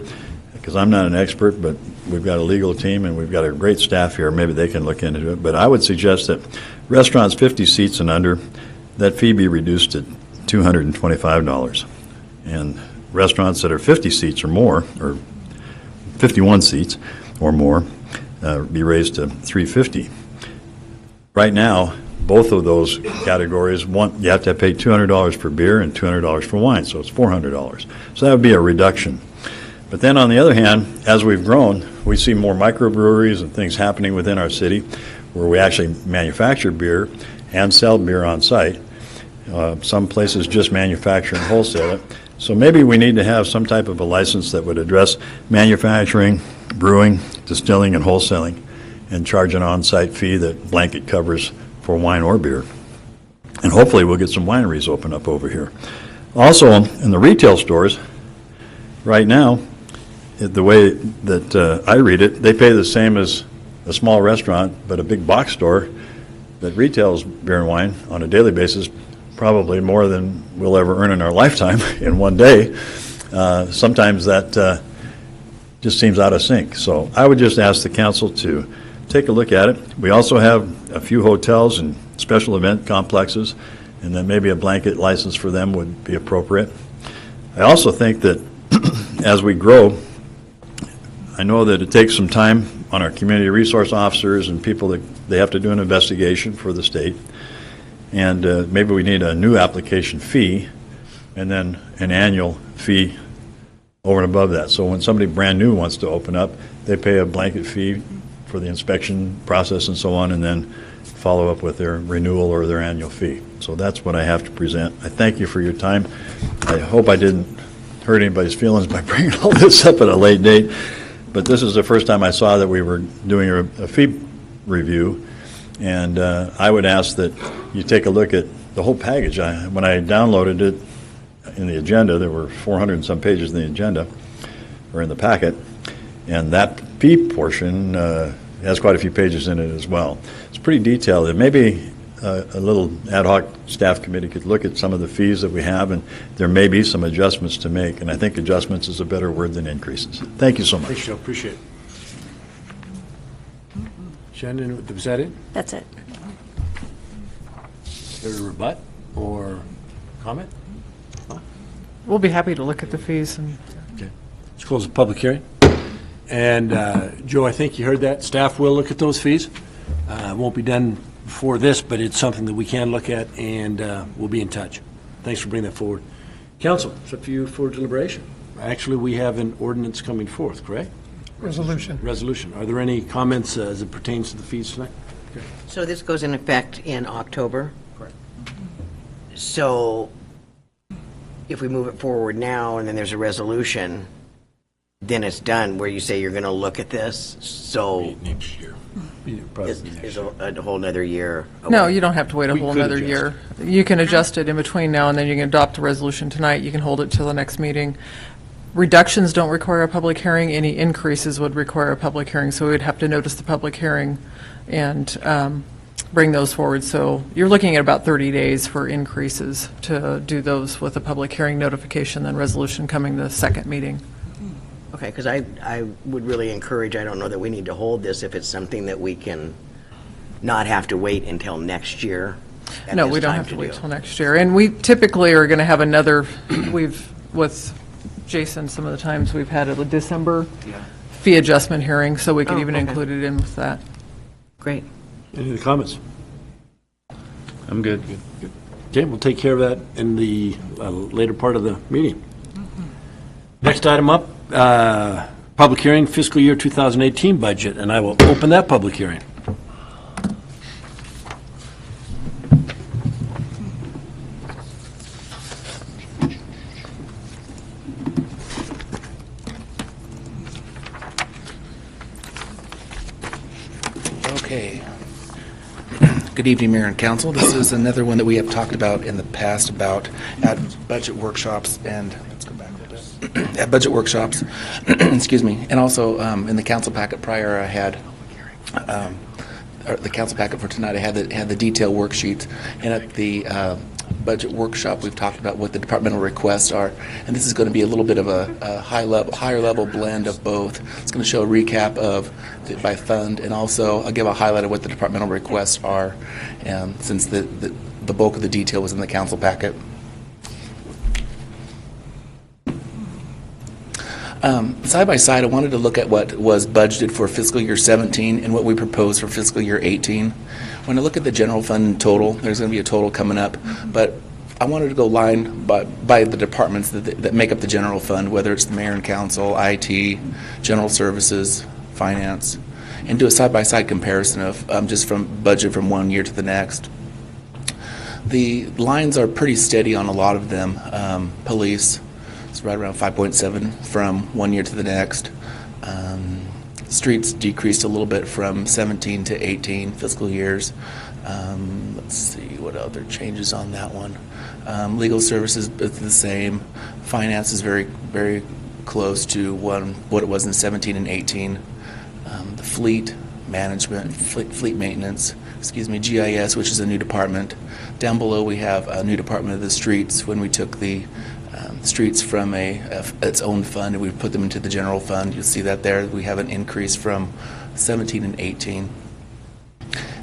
because I'm not an expert, but we've got a legal team and we've got a great staff here. Maybe they can look into it. But I would suggest that restaurants 50 seats and under, that fee be reduced to $225, and restaurants that are 50 seats or more, or 51 seats or more, be raised to $350. Right now, both of those categories, you have to pay $200 for beer and $200 for wine, so it's $400. So that would be a reduction. But then on the other hand, as we've grown, we see more microbreweries and things happening within our city where we actually manufacture beer and sell beer on site. Some places just manufacture and wholesale it. So maybe we need to have some type of a license that would address manufacturing, brewing, distilling, and wholesaling, and charge an on-site fee that blanket covers for wine or beer. And hopefully we'll get some wineries open up over here. Also, in the retail stores, right now, the way that I read it, they pay the same as a small restaurant, but a big box store that retails beer and wine on a daily basis, probably more than we'll ever earn in our lifetime in one day. Sometimes that just seems out of sync. So I would just ask the council to take a look at it. We also have a few hotels and special event complexes, and then maybe a blanket license for them would be appropriate. I also think that as we grow, I know that it takes some time on our community resource officers and people that they have to do an investigation for the state. And maybe we need a new application fee and then an annual fee over and above that. So when somebody brand new wants to open up, they pay a blanket fee for the inspection process and so on, and then follow up with their renewal or their annual fee. So that's what I have to present. I thank you for your time. I hope I didn't hurt anybody's feelings by bringing all this up at a late date, but this is the first time I saw that we were doing a fee review, and I would ask that you take a look at the whole package. When I downloaded it in the agenda, there were 400 and some pages in the agenda, or in the packet, and that fee portion has quite a few pages in it as well. It's pretty detailed. And maybe a little ad hoc staff committee could look at some of the fees that we have, and there may be some adjustments to make, and I think adjustments is a better word than increases. Thank you so much. Thanks, Joe. Appreciate it. Shannon, was that it? That's it. Is there a rebut or comment? We'll be happy to look at the fees. And Okay. Let's close the public hearing. And Joe, I think you heard that. Staff will look at those fees. It won't be done before this, but it's something that we can look at, and we'll be in touch. Thanks for bringing that forward. Council, it's up to you for deliberation. Actually, we have an ordinance coming forth, correct? Resolution. Resolution. Are there any comments as it pertains to the fees tonight? Okay. So this goes in effect in October? Correct. So if we move it forward now and then there's a resolution, then it's done, where you say you're going to look at this, so Next year. is a whole nother year away. no, you don't have to wait a We whole could nother adjust. year. You can adjust it in between now and then. You can adopt a resolution tonight. You can hold it till the next meeting. Reductions don't require a public hearing. Any increases would require a public hearing, so we'd have to notice the public hearing and bring those forward. So you're looking at about 30 days for increases to do those with a public hearing notification, then resolution coming the second meeting. Okay, because I would really encourage, I don't know that we need to hold this if it's something that we can not have to wait until next year. No, we don't have to wait till next year. And we typically are going to have another, with Jason, some of the times we've had a December fee adjustment hearing, so we could even include it in with that. Great. Any other comments? I'm good. Okay, we'll take care of that in the later part of the meeting. Next item up, public hearing, fiscal year 2018 budget, and I will open that public hearing. Okay. Good evening, Mayor and Council. This is another one that we have talked about in the past about at budget workshops and, let's go back a little bit, at budget workshops, excuse me, and also in the council packet prior, I had, or the council packet for tonight, I had the detailed worksheets, and at the budget workshop, we've talked about what the departmental requests are, and this is going to be a little bit of a higher level blend of both. It's going to show a recap of by fund, and also I'll give a highlight of what the departmental requests are, since the bulk of the detail was in the council packet. Side by side, I wanted to look at what was budgeted for fiscal year 17 and what we proposed for fiscal year 18. When I look at the general fund total, there's going to be a total coming up, but I wanted to go line by the departments that make up the general fund, whether it's the mayor and council, IT, general services, finance, and do a side-by-side comparison of just from budget from one year to the next. The lines are pretty steady on a lot of them. Police, it's right around 5.7 from one year to the next. Streets decreased a little bit from 17 to 18 fiscal years. Let's see what other changes on that one. Legal services is the same. Finance is very, very close to what it was in 17 and 18. The fleet management, fleet maintenance, GIS, which is a new department. Down below we have a new department of the streets. When we took the streets from its own fund and we put them into the general fund, you'll see that there we have an increase from 17 and 18.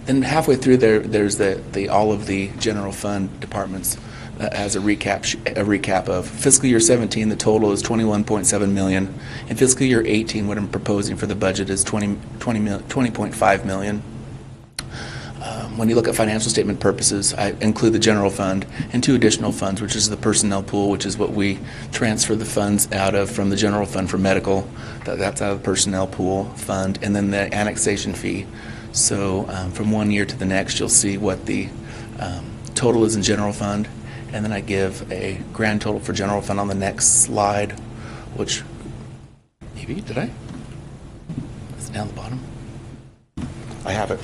Then halfway through there's all of the general fund departments as a recap of fiscal year 17. The total is $21.7 million. In fiscal year 18, what I'm proposing for the budget is $20.5 million. When you look at financial statement purposes, I include the general fund and two additional funds, which is the personnel pool, which is what we transfer the funds out of from the general fund for medical. That's out of the personnel pool fund, and then the annexation fee. So from one year to the next, you'll see what the total is in general fund, and then I give a grand total for general fund on the next slide, which maybe, did I? It's down the bottom. I have it.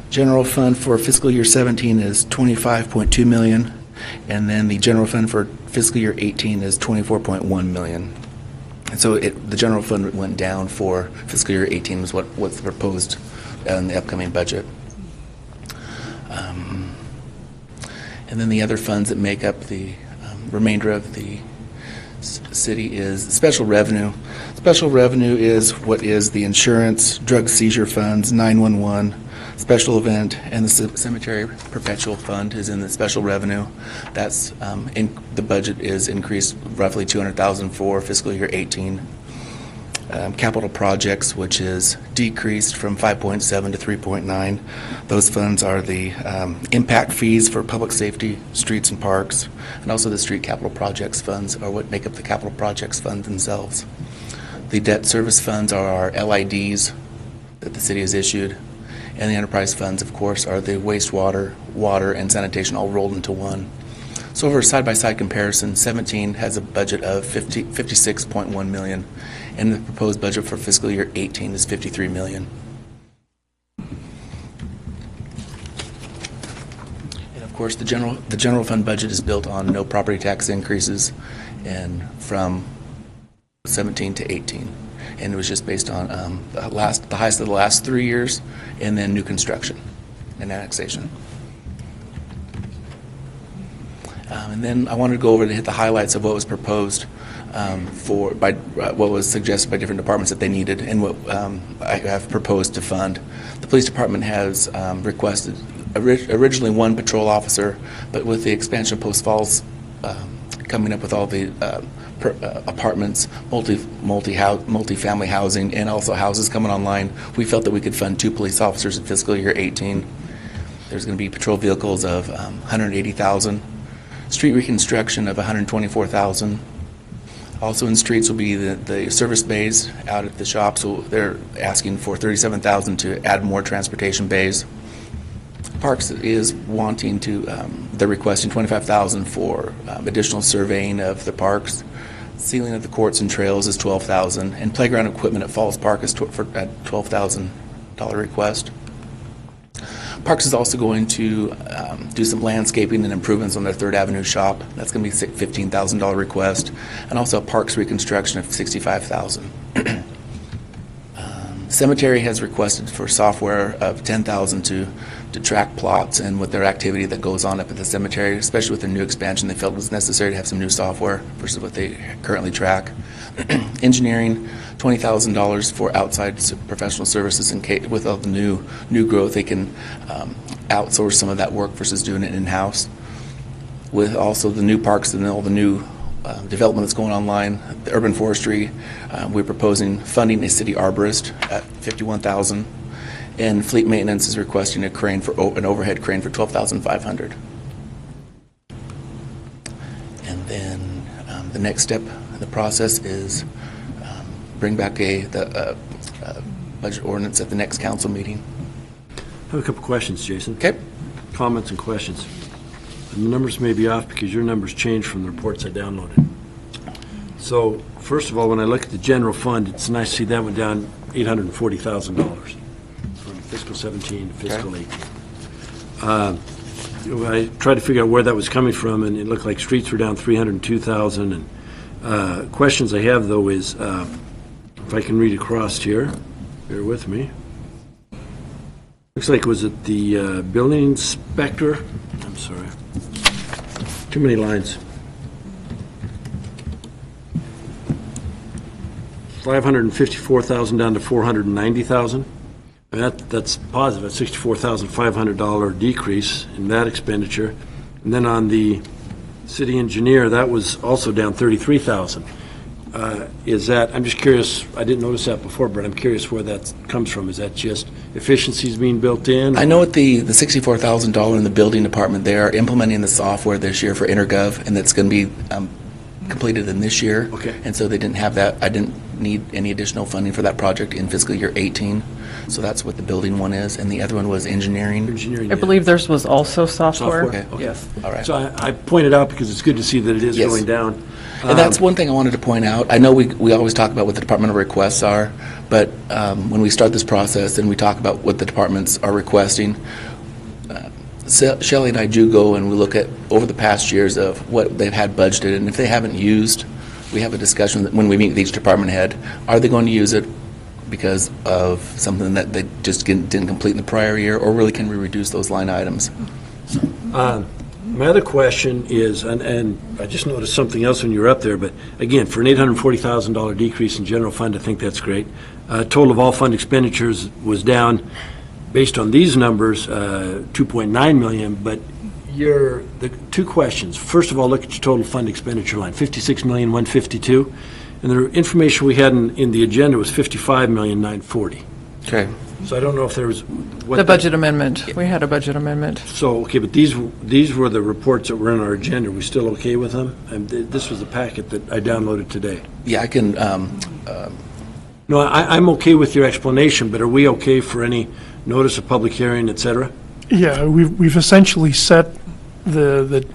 General fund for fiscal year 17 is $25.2 million, and then the general fund for fiscal year 18 is $24.1 million. And so the general fund went down for fiscal year 18 was what's proposed in the upcoming budget. And then the other funds that make up the remainder of the city is special revenue. Special revenue is what is the insurance, drug seizure funds, 911, special event, and the cemetery perpetual fund is in the special revenue. That's the budget is increased roughly $200,000 for fiscal year 18. Capital projects, which is decreased from 5.7 to 3.9. Those funds are the impact fees for public safety, streets and parks, and also the street capital projects funds are what make up the capital projects fund themselves. The debt service funds are our LIDs that the city has issued, and the enterprise funds, of course, are the wastewater, water, and sanitation all rolled into one. So over a side-by-side comparison, 17 has a budget of $56.1 million, and the proposed budget for fiscal year 18 is $53 million. And of course, the general fund budget is built on no property tax increases, and from 17 to 18, and it was just based on the highest of the last 3 years, and then new construction and annexation. And then I wanted to go over to hit the highlights of what was proposed what was suggested by different departments that they needed, and what I have proposed to fund. The police department has requested originally one patrol officer, but with the expansion of Post Falls coming up with all the apartments, multi-family housing, and also houses coming online, we felt that we could fund 2 police officers in fiscal year 18. There's going to be patrol vehicles of $180,000. Street reconstruction of $124,000. Also in streets will be the service bays out at the shops. So they're asking for $37,000 to add more transportation bays. Parks is wanting to, they're requesting $25,000 for additional surveying of the parks. Sealing of the courts and trails is $12,000, and playground equipment at Falls Park is for a $12,000 request. Parks is also going to do some landscaping and improvements on their 3rd Avenue shop. That's going to be a $15,000 request, and also a parks reconstruction of $65,000. Cemetery has requested for software of $10,000 to track plots and with their activity that goes on up at the cemetery, especially with the new expansion. They felt it was necessary to have some new software versus what they currently track. Engineering, $20,000 for outside professional services. With all the new growth, they can outsource some of that work versus doing it in-house. With also the new parks and all the new development that's going online, the urban forestry, we're proposing funding a city arborist at $51,000. And fleet maintenance is requesting a crane for, an overhead crane for $12,500. And then the next step in the process is bring back the budget ordinance at the next council meeting. I have a couple questions, Jason. Okay. Comments and questions. And the numbers may be off because your numbers changed from the reports I downloaded. So, first of all, when I look at the general fund, it's nice to see that went down $840,000 from fiscal 17 to fiscal 18. I tried to figure out where that was coming from, and it looked like streets were down $302,000. And questions I have, though, is if I can read across here, bear with me. Looks like, was it the building inspector? I'm sorry. Too many lines. 554,000 down to 490,000. That's positive. That's $64,500 decrease in that expenditure. And then on the city engineer, that was also down 33,000. Is that, I'm just curious, I didn't notice that before, but I'm curious where that comes from. Is that just efficiencies being built in? I know at the $64,000 in the building department, they are implementing the software this year for InterGov, and that's going to be completed in this year. Okay. And so they didn't have that, I didn't need any additional funding for that project in fiscal year 18. So that's what the building one is, and the other one was engineering. Engineering, I yeah. believe theirs was also software. Okay. Yes. All right. So I pointed out because it's good to see that it is Yes. going down. And that's one thing I wanted to point out. I know we always talk about what the departmental requests are, but when we start this process and we talk about what the departments are requesting, Shelley and I do go and we look at over the past years of what they've had budgeted, and if they haven't used, we have a discussion when we meet with each department head. Are they going to use it because of something that they just didn't complete in the prior year, or really can we reduce those line items? My other question is, and I just noticed something else when you were up there, but again, for an $840,000 decrease in general fund, I think that's great. Total of all fund expenditures was down, based on these numbers, $2.9 million, but the two questions. First of all, look at your total fund expenditure line, $56,152,000, and the information we had in the agenda was $55,940,000. Okay. So I don't know if there was... The budget amendment. We had a budget amendment. So, okay, but these were the reports that were in our agenda. Are we still okay with them? And this was the packet that I downloaded today. Yeah, I can... No, I'm okay with your explanation, but are we okay for any notice of public hearing, et cetera? Yeah, we've essentially set the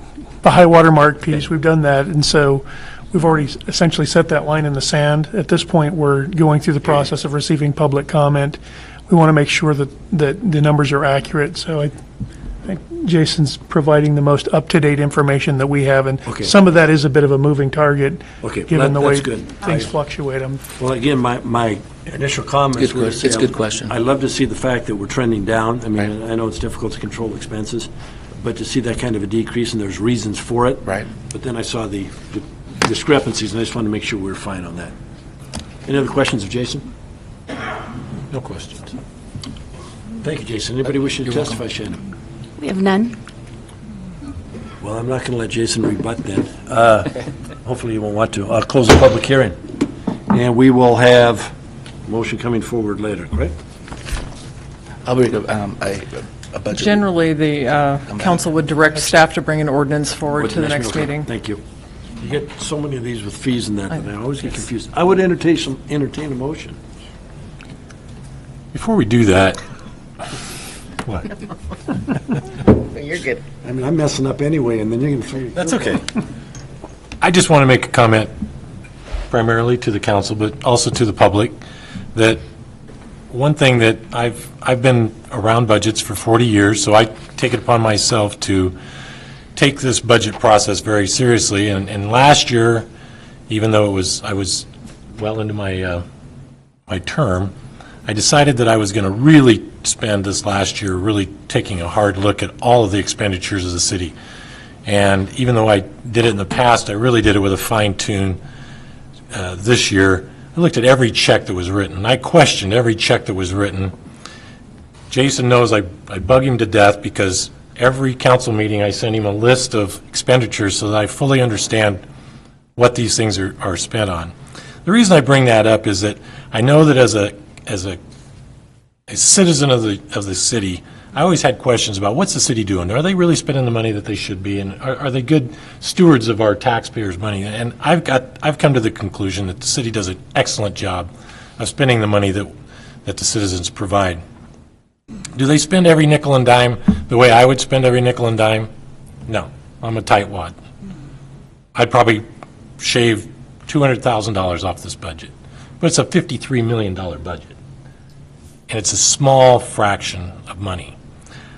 high water mark piece. We've done that, and so we've already essentially set that line in the sand. At this point, we're going through the process of receiving public comment. We want to make sure that the numbers are accurate. So I think Jason's providing the most up-to-date information that we have, and Okay. some of that is a bit of a moving target, Okay, given the way that's good. things fluctuate. Well, again, my initial comments were... It's a good question. I love to see the fact that we're trending down. I mean, I know it's difficult to control expenses, but to see that kind of a decrease, and there's reasons for it. Right. But then I saw the discrepancies, and I just wanted to make sure we were fine on that. Any other questions of Jason? No questions. Thank you, Jason. Anybody wishing to testify, Shannon? We have none. Well, I'm not going to let Jason rebut then. Hopefully he won't want to. I'll close the public hearing. And we will have motion coming forward later, correct? I'll bring a budget. Generally, the council would direct staff to bring an ordinance forward to the next Okay, meeting. Thank you. You get so many of these with fees and that, and I always get confused. I would entertain a motion. Before we do that, what? You're good. I mean, I'm messing up anyway, and then you're going to throw... That's okay. I just want to make a comment primarily to the council, but also to the public, that one thing that I've been around budgets for 40 years, so I take it upon myself to take this budget process very seriously. And last year, even though I was well into my my term, I decided that I was going to really spend this last year really taking a hard look at all of the expenditures of the city. And even though I did it in the past, I really did it with a fine tune this year. I looked at every check that was written. I questioned every check that was written. Jason knows I bug him to death because every council meeting I send him a list of expenditures so that I fully understand what these things are spent on. The reason I bring that up is that I know that as a as a citizen of the city, I always had questions about what's the city doing? Are they really spending the money that they should be? And are they good stewards of our taxpayers' money? And I've come to the conclusion that the city does an excellent job of spending the money that the citizens provide. Do they spend every nickel and dime the way I would spend every nickel and dime? No, I'm a tightwad. I'd probably shave $200,000 off this budget, but it's a $53 million budget, and it's a small fraction of money.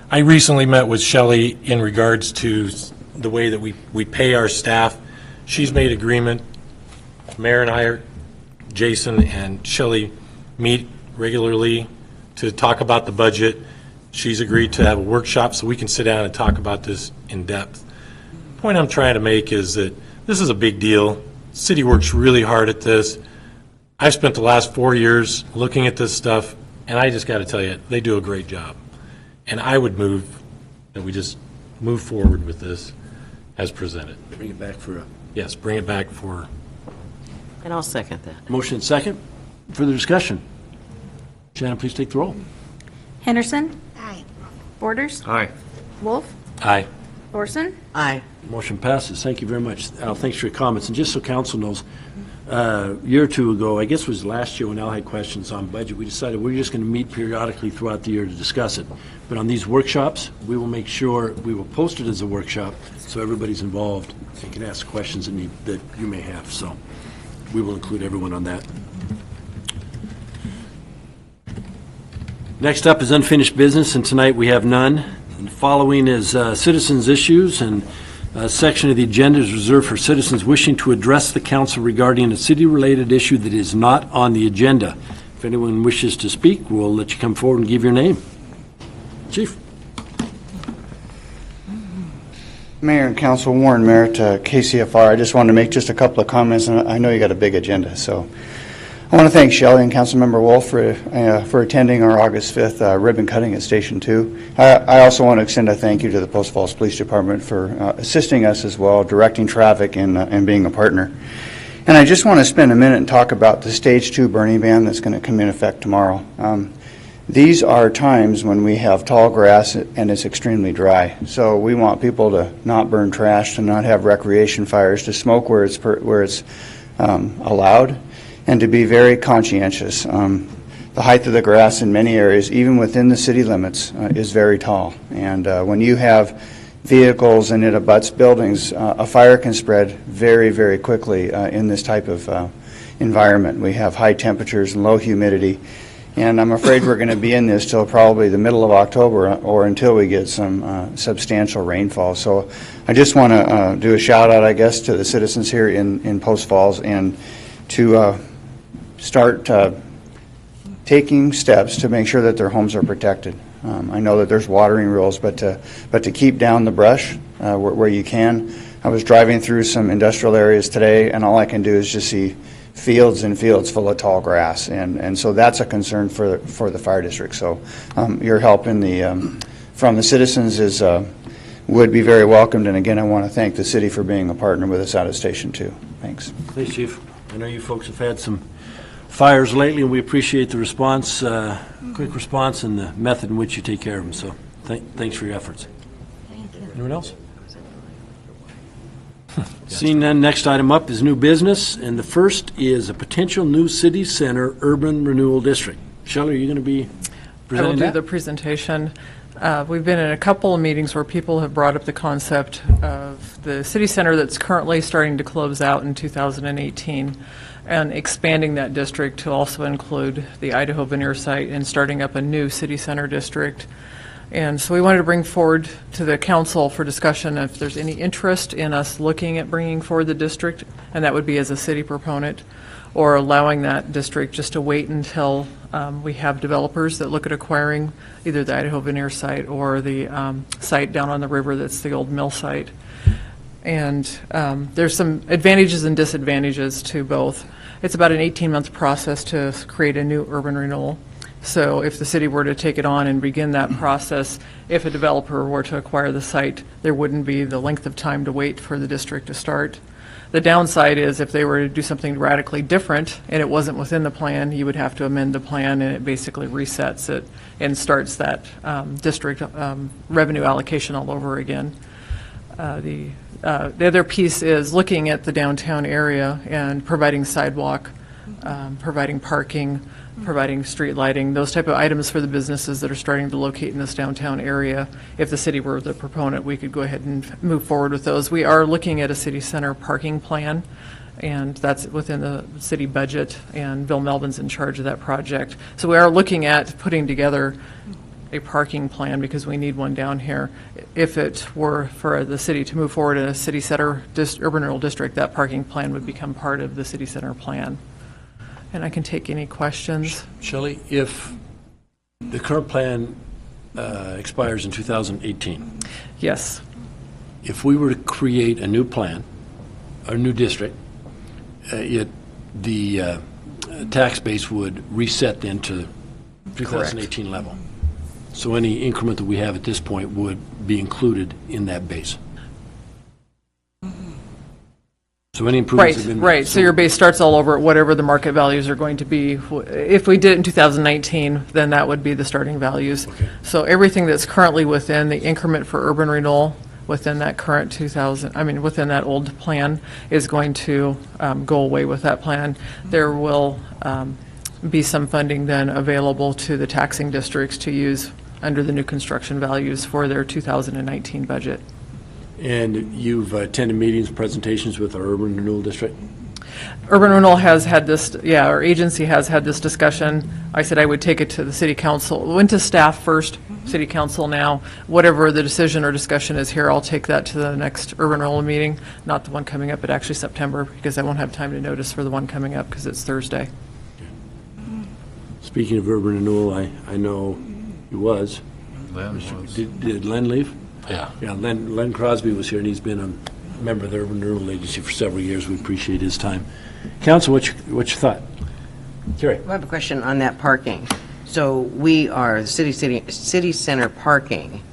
I recently met with Shelley in regards to the way that we pay our staff. She's made agreement. Mayor and I, Jason and Shelley, meet regularly to talk about the budget. She's agreed to have a workshop so we can sit down and talk about this in depth. The point I'm trying to make is that this is a big deal. City works really hard at this. I've spent the last 4 years looking at this stuff, and I just got to tell you, they do a great job. And I would move that we just move forward with this as presented. Bring it back for a Yes, bring it back for. And I'll second that. motion and second. Further discussion? Shannon, please take the roll. Henderson? Aye. Borders? Aye. Wolf? Aye. Thorson? Aye. Motion passes. Thank you very much. Al, thanks for your comments. And just so council knows, a year or two ago, I guess it was last year when Al had questions on budget, we decided we're just going to meet periodically throughout the year to discuss it. But on these workshops, we will make sure, we will post it as a workshop so everybody's involved and can ask questions that you may have. So we will include everyone on that. Next up is unfinished business, and tonight we have none. And following is citizens' issues, and a section of the agenda is reserved for citizens wishing to address the council regarding a city-related issue that is not on the agenda. If anyone wishes to speak, we'll let you come forward and give your name. Chief. Mayor and Council, Warren Merritt, KCFR. I just wanted to make just a couple of comments, and I know you got a big agenda, so I want to thank Shelley and Councilmember Wolf for attending our August 5th ribbon cutting at Station 2. I also want to extend a thank you to the Post Falls Police Department for assisting us as well, directing traffic and being a partner. And I just want to spend a minute and talk about the Stage 2 burning ban that's going to come in effect tomorrow. These are times when we have tall grass and it's extremely dry. So we want people to not burn trash, to not have recreation fires, to smoke where it's allowed, and to be very conscientious. The height of the grass in many areas, even within the city limits, is very tall. And when you have vehicles and it abuts buildings, a fire can spread very, very quickly in this type of environment. We have high temperatures and low humidity. And I'm afraid we're going to be in this till probably the middle of October or until we get some substantial rainfall. So I just want to do a shout out, I guess, to the citizens here in Post Falls and to start taking steps to make sure that their homes are protected. I know that there's watering rules, but to keep down the brush where you can. I was driving through some industrial areas today, and all I can do is just see fields and fields full of tall grass, and so that's a concern for the fire district. So your help from the citizens would be very welcomed, and again, I want to thank the city for being a partner with us out at Station 2. Thanks. Thanks, Chief. I know you folks have had some fires lately, and we appreciate the response, quick response, and the method in which you take care of them. So thanks for your efforts. Thank you. Anyone else? Seeing none, next item up is new business, and the first is a potential new city center urban renewal district. Shelley, are you going to be I will presenting do that? the presentation. We've been in a couple of meetings where people have brought up the concept of the city center that's currently starting to close out in 2018 and expanding that district to also include the Idaho veneer site and starting up a new city center district. And so we wanted to bring forward to the council for discussion if there's any interest in us looking at bringing forward the district, and that would be as a city proponent, or allowing that district just to wait until we have developers that look at acquiring either the Idaho veneer site or the site down on the river that's the old mill site. And there's some advantages and disadvantages to both. It's about an 18-month process to create a new urban renewal. So if the city were to take it on and begin that process, if a developer were to acquire the site, there wouldn't be the length of time to wait for the district to start. The downside is if they were to do something radically different and it wasn't within the plan, you would have to amend the plan, and it basically resets it and starts that district revenue allocation all over again. The other piece is looking at the downtown area and providing sidewalk, providing parking, providing street lighting, those type of items for the businesses that are starting to locate in this downtown area. If the city were the proponent, we could go ahead and move forward with those. We are looking at a city center parking plan, and that's within the city budget, and Bill Melvin's in charge of that project. So we are looking at putting together a parking plan because we need one down here. If it were for the city to move forward in a city center urban renewal district, that parking plan would become part of the city center plan. And I can take any questions. Shelley, if the current plan expires in 2018. Yes. If we were to create a new plan, a new district, the tax base would reset then to 2018 level. So any increment that we have at this point would be included in that base. So any improvements have been made. Right. So your base starts all over at whatever the market values are going to be. If we did it in 2019, then that would be the starting values. Okay. So everything that's currently within the increment for urban renewal within that current within that old plan is going to go away with that plan. There will be some funding then available to the taxing districts to use under the new construction values for their 2019 budget. And you've attended meetings, presentations with our urban renewal district? Urban Renewal has had this, our agency has had this discussion. I said I would take it to the city council. It went to staff first, city council now. Whatever the decision or discussion is here, I'll take that to the next urban renewal meeting, not the one coming up, but actually September, because I won't have time to notice for the one coming up because it's Thursday. Speaking of urban renewal, I know he was. Did Len leave? Yeah. Yeah, Len Crosby was here, and he's been a member of the Urban Renewal Agency for several years. We appreciate his time. Council, what's your thought? Carrie? I have a question on that parking. So we are city center parking.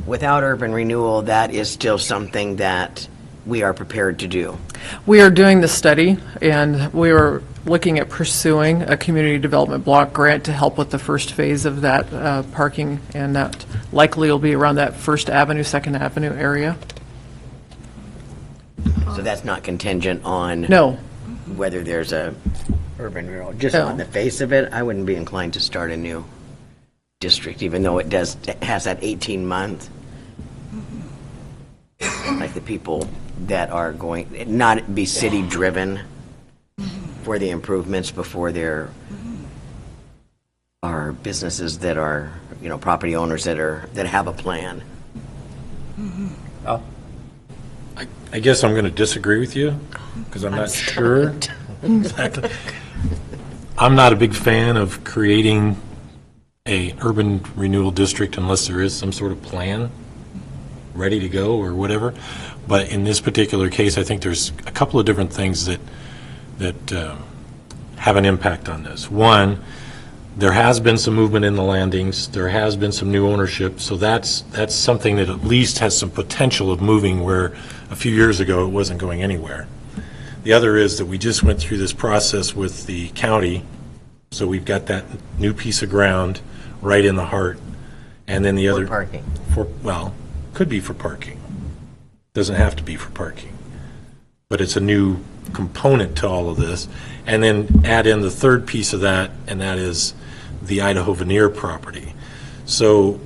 Without urban renewal, that is still something that we are prepared to do. We are doing the study, and we are looking at pursuing a community development block grant to help with the first phase of that parking, and that likely will be around that First Avenue, Second Avenue area. So that's not contingent on No. whether there's a urban renewal. Just No. on the face of it, I wouldn't be inclined to start a new district, even though it has that 18-month. Like the people that are going, not be city-driven for the improvements before there are businesses that are, property owners that have a plan. I guess I'm going to disagree with you because I'm not sure exactly. I'm not a big fan of creating a urban renewal district unless there is some sort of plan ready to go or whatever. But in this particular case, I think there's a couple of different things that have an impact on this. One, there has been some movement in the landings. There has been some new ownership. So that's something that at least has some potential of moving where a few years ago it wasn't going anywhere. The other is that we just went through this process with the county. So we've got that new piece of ground right in the heart. And then the other, parking. Could be for parking. Doesn't have to be for parking. But it's a new component to all of this. And then add in the third piece of that, and that is the Idaho veneer property. So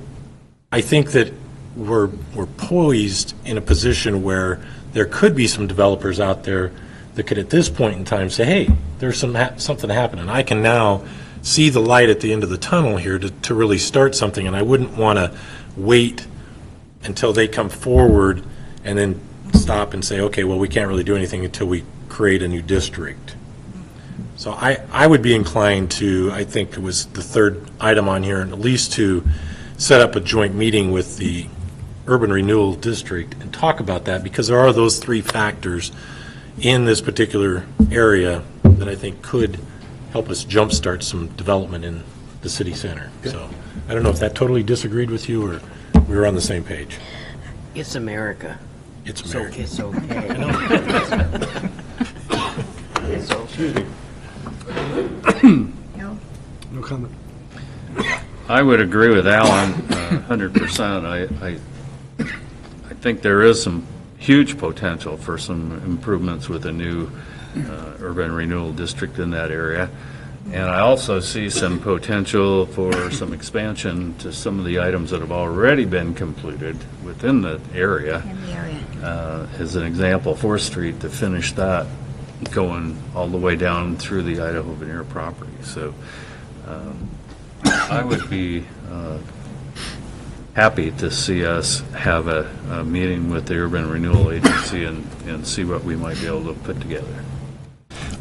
I think that we're poised in a position where there could be some developers out there that could at this point in time say, hey, there's something happening. I can now see the light at the end of the tunnel here to really start something, and I wouldn't want to wait until they come forward and then stop and say, okay, well, we can't really do anything until we create a new district. So I would be inclined to, I think it was the third item on here, at least to set up a joint meeting with the Urban Renewal District and talk about that, because there are those three factors in this particular area that I think could help us jumpstart some development in the city center. Good. So I don't know if that totally disagreed with you or we were on the same page. It's America. It's America. So it's okay. Excuse me. No comment. I would agree with Alan 100%. I think there is some huge potential for some improvements with a new urban renewal district in that area. And I also see some potential for some expansion to some of the items that have already been completed within the area. As an example, 4th Street, to finish that going all the way down through the Idaho veneer property. So I would be happy to see us have a meeting with the Urban Renewal Agency and see what we might be able to put together.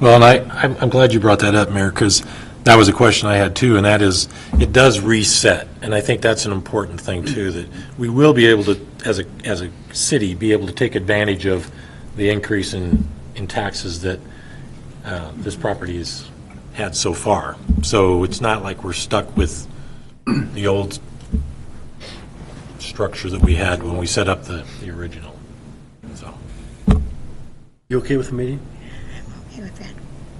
Well, and I'm glad you brought that up, Mayor, because that was a question I had too, and that is, it does reset, and I think that's an important thing too, that we will be able to, as a city, be able to take advantage of the increase in taxes that this property has had so far. So it's not like we're stuck with the old structure that we had when we set up the original. So, You okay with the meeting? Okay with that.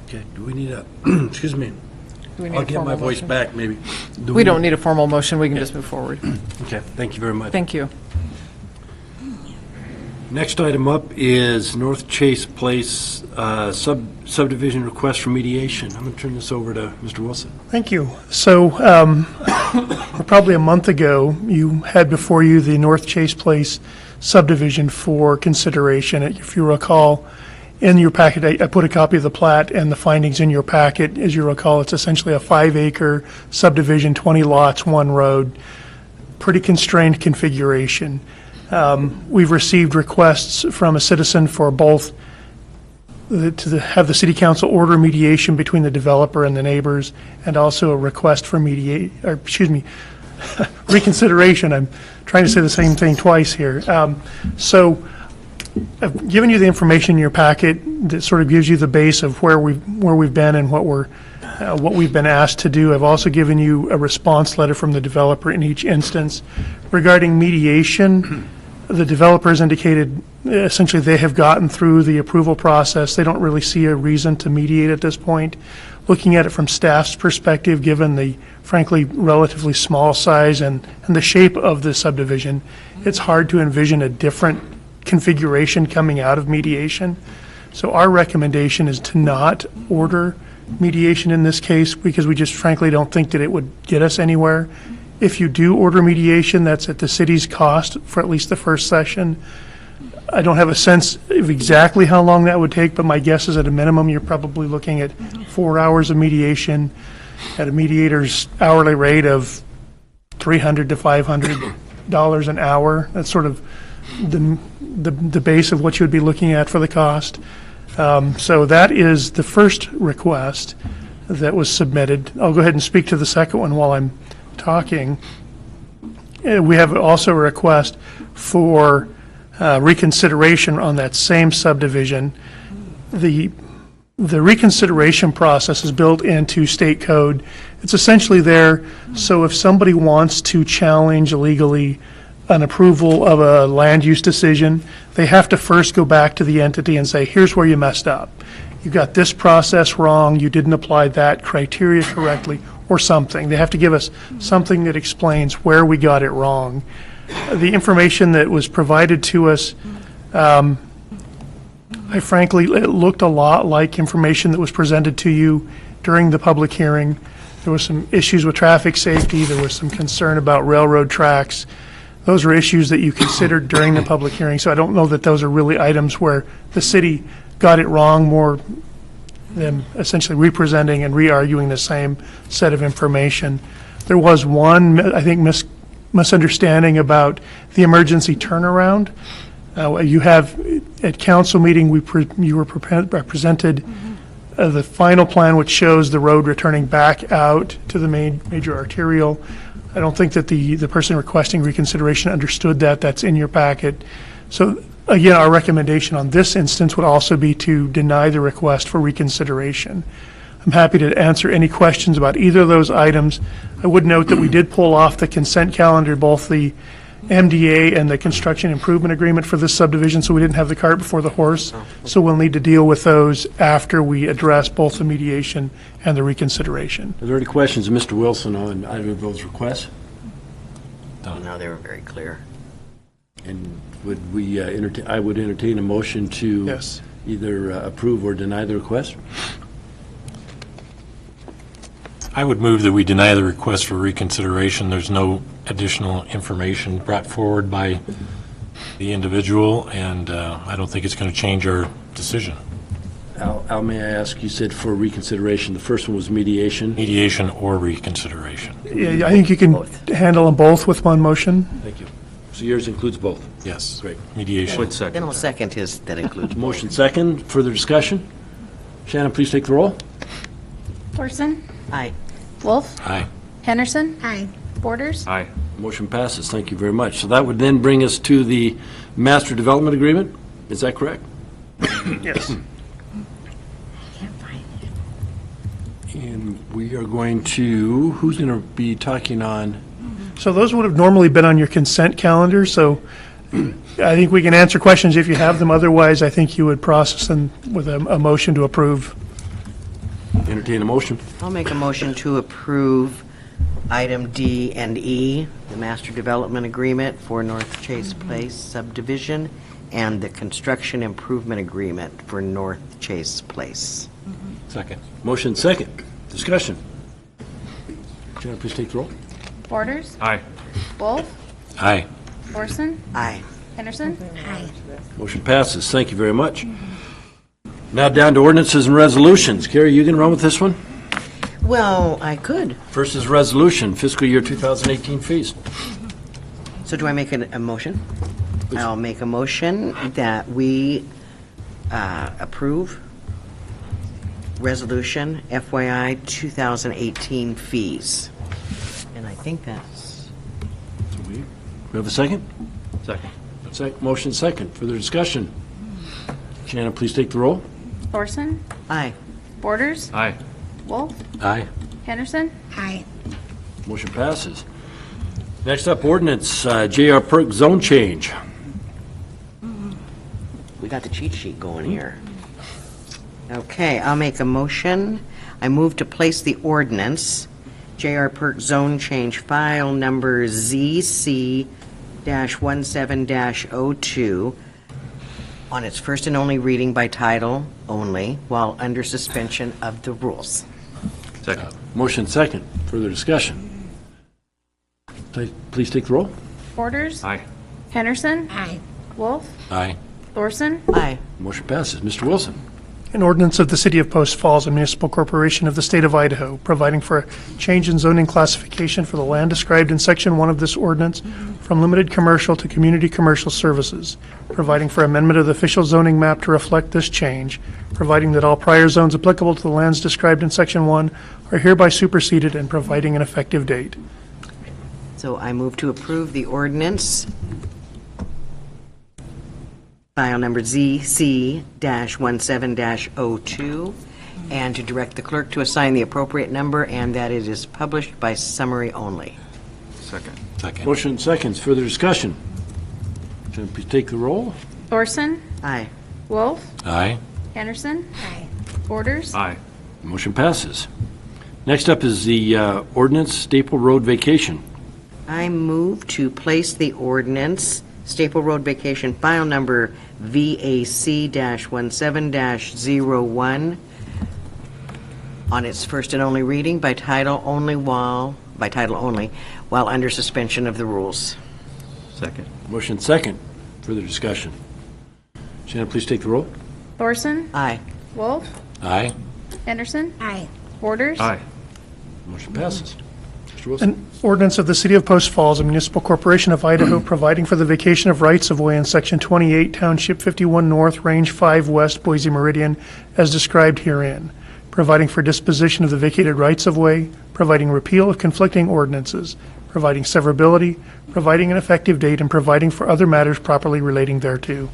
Okay, do we need a, excuse me, Do we need I'll a get my formal voice motion? back maybe. We don't need a formal motion, we can just move forward. Okay, thank you very much. Thank you. Next item up is North Chase Place subdivision request for mediation. I'm going to turn this over to Mr. Wilson. Thank you. So probably a month ago, you had before you the North Chase Place subdivision for consideration. If you recall, in your packet, I put a copy of the plat and the findings in your packet. As you recall, it's essentially a 5-acre subdivision, 20 lots, 1 road, pretty constrained configuration. We've received requests from a citizen for both have the city council order mediation between the developer and the neighbors, and also a request for reconsideration. I'm trying to say the same thing twice here. So I've given you the information in your packet that sort of gives you the base of where we've been and what we've been asked to do. I've also given you a response letter from the developer in each instance. Regarding mediation, the developers indicated essentially they have gotten through the approval process. They don't really see a reason to mediate at this point. Looking at it from staff's perspective, given the frankly relatively small size and the shape of the subdivision, it's hard to envision a different configuration coming out of mediation. So our recommendation is to not order mediation in this case, because we just frankly don't think that it would get us anywhere. If you do order mediation, that's at the city's cost for at least the first session. I don't have a sense of exactly how long that would take, but my guess is at a minimum, you're probably looking at 4 hours of mediation at a mediator's hourly rate of $300 to $500 an hour. That's sort of the base of what you would be looking at for the cost. So that is the first request that was submitted. I'll go ahead and speak to the second one while I'm talking. We have also a request for reconsideration on that same subdivision. The reconsideration process is built into state code. It's essentially there so if somebody wants to challenge legally an approval of a land use decision, they have to first go back to the entity and say, here's where you messed up. You got this process wrong, you didn't apply that criteria correctly, or something. They have to give us something that explains where we got it wrong. The information that was provided to us, I frankly, it looked a lot like information that was presented to you during the public hearing. There was some issues with traffic safety, there was some concern about railroad tracks. Those are issues that you considered during the public hearing, so I don't know that those are really items where the city got it wrong, more than essentially representing and re-arguing the same set of information. There was one, I think, misunderstanding about the emergency turnaround. You have, at council meeting, you were presented the final plan, which shows the road returning back out to the major arterial. I don't think that the person requesting reconsideration understood that. That's in your packet. So again, our recommendation on this instance would also be to deny the request for reconsideration. I'm happy to answer any questions about either of those items. I would note that we did pull off the consent calendar, both the MDA and the construction improvement agreement for this subdivision, so we didn't have the cart before the horse. So we'll need to deal with those after we address both the mediation and the reconsideration. Are there any questions of Mr. Wilson on either of those requests? No, they were very clear. And would we I would entertain a motion to Yes. either approve or deny the request? I would move that we deny the request for reconsideration. There's no additional information brought forward by the individual, and I don't think it's going to change our decision. Al, may I ask, you said for reconsideration, the first one was mediation? Mediation or reconsideration. Yeah, I think you can handle them both with one motion. Thank you. So yours includes both? Yes. Great. Mediation. Would second. Then I'll second his, that includes. Motion second, further discussion? Shannon, please take the roll. Thorson? Aye. Wolf? Aye. Henderson? Aye. Borders? Aye. Motion passes. Thank you very much. So that would then bring us to the master development agreement. Is that correct? Yes. And we are going to, who's going to be talking on? So those would have normally been on your consent calendar, so I think we can answer questions if you have them. Otherwise, I think you would process them with a motion to approve. Entertain a motion. I'll make a motion to approve item D and E, the master development agreement for North Chase Place subdivision and the construction improvement agreement for North Chase Place. Second. Motion second. Discussion. Shannon, please take the roll. Borders? Aye. Wolf? Aye. Thorson? Aye. Henderson? Aye. Motion passes. Thank you very much. Now down to ordinances and resolutions. Carrie, you going to run with this one? Well, I could. First is resolution, fiscal year 2018 fees. So do I make a motion? I'll make a motion that we approve resolution FYI 2018 fees. And I think that's... We have a second? Second. Motion second. Further discussion. Shannon, please take the roll. Thorson? Aye. Borders? Aye. Wolf? Aye. Henderson? Aye. Motion passes. Next up, ordinance, JR Perk zone change. We got the cheat sheet going here. Okay, I'll make a motion. I move to place the ordinance, JR Perk zone change file number ZC-17-02, on its first and only reading by title only, while under suspension of the rules. Second. Motion second. Further discussion. Please take the roll. Borders? Aye. Henderson? Aye. Wolf? Aye. Thorson? Aye. Motion passes. Mr. Wilson. An ordinance of the City of Post Falls, a municipal corporation of the state of Idaho, providing for a change in zoning classification for the land described in Section 1 of this ordinance from limited commercial to community commercial services, providing for amendment of the official zoning map to reflect this change, providing that all prior zones applicable to the lands described in Section 1 are hereby superseded, and providing an effective date. So I move to approve the ordinance, file number ZC-17-02, and to direct the clerk to assign the appropriate number and that it is published by summary only. Second. Second. Motion seconds. Further discussion. Shannon, please take the roll. Thorson? Aye. Wolf? Aye. Henderson? Aye. Borders? Aye. Motion passes. Next up is the ordinance Staple Road vacation. I move to place the ordinance, Staple Road Vacation, file number VAC-17-01, on its first and only reading by title only while under suspension of the rules. Second. Motion second. Further discussion. Shannon, please take the roll. Thorson? Aye. Wolf? Aye. Henderson? Aye. Borders? Aye. Motion passes. Mr. Wilson. An ordinance of the City of Post Falls, a municipal corporation of Idaho, providing for the vacation of rights-of-way in Section 28, Township 51 North, Range 5 West, Boise Meridian, as described herein, providing for disposition of the vacated rights-of-way, providing repeal of conflicting ordinances, providing severability, providing an effective date, and providing for other matters properly relating thereto.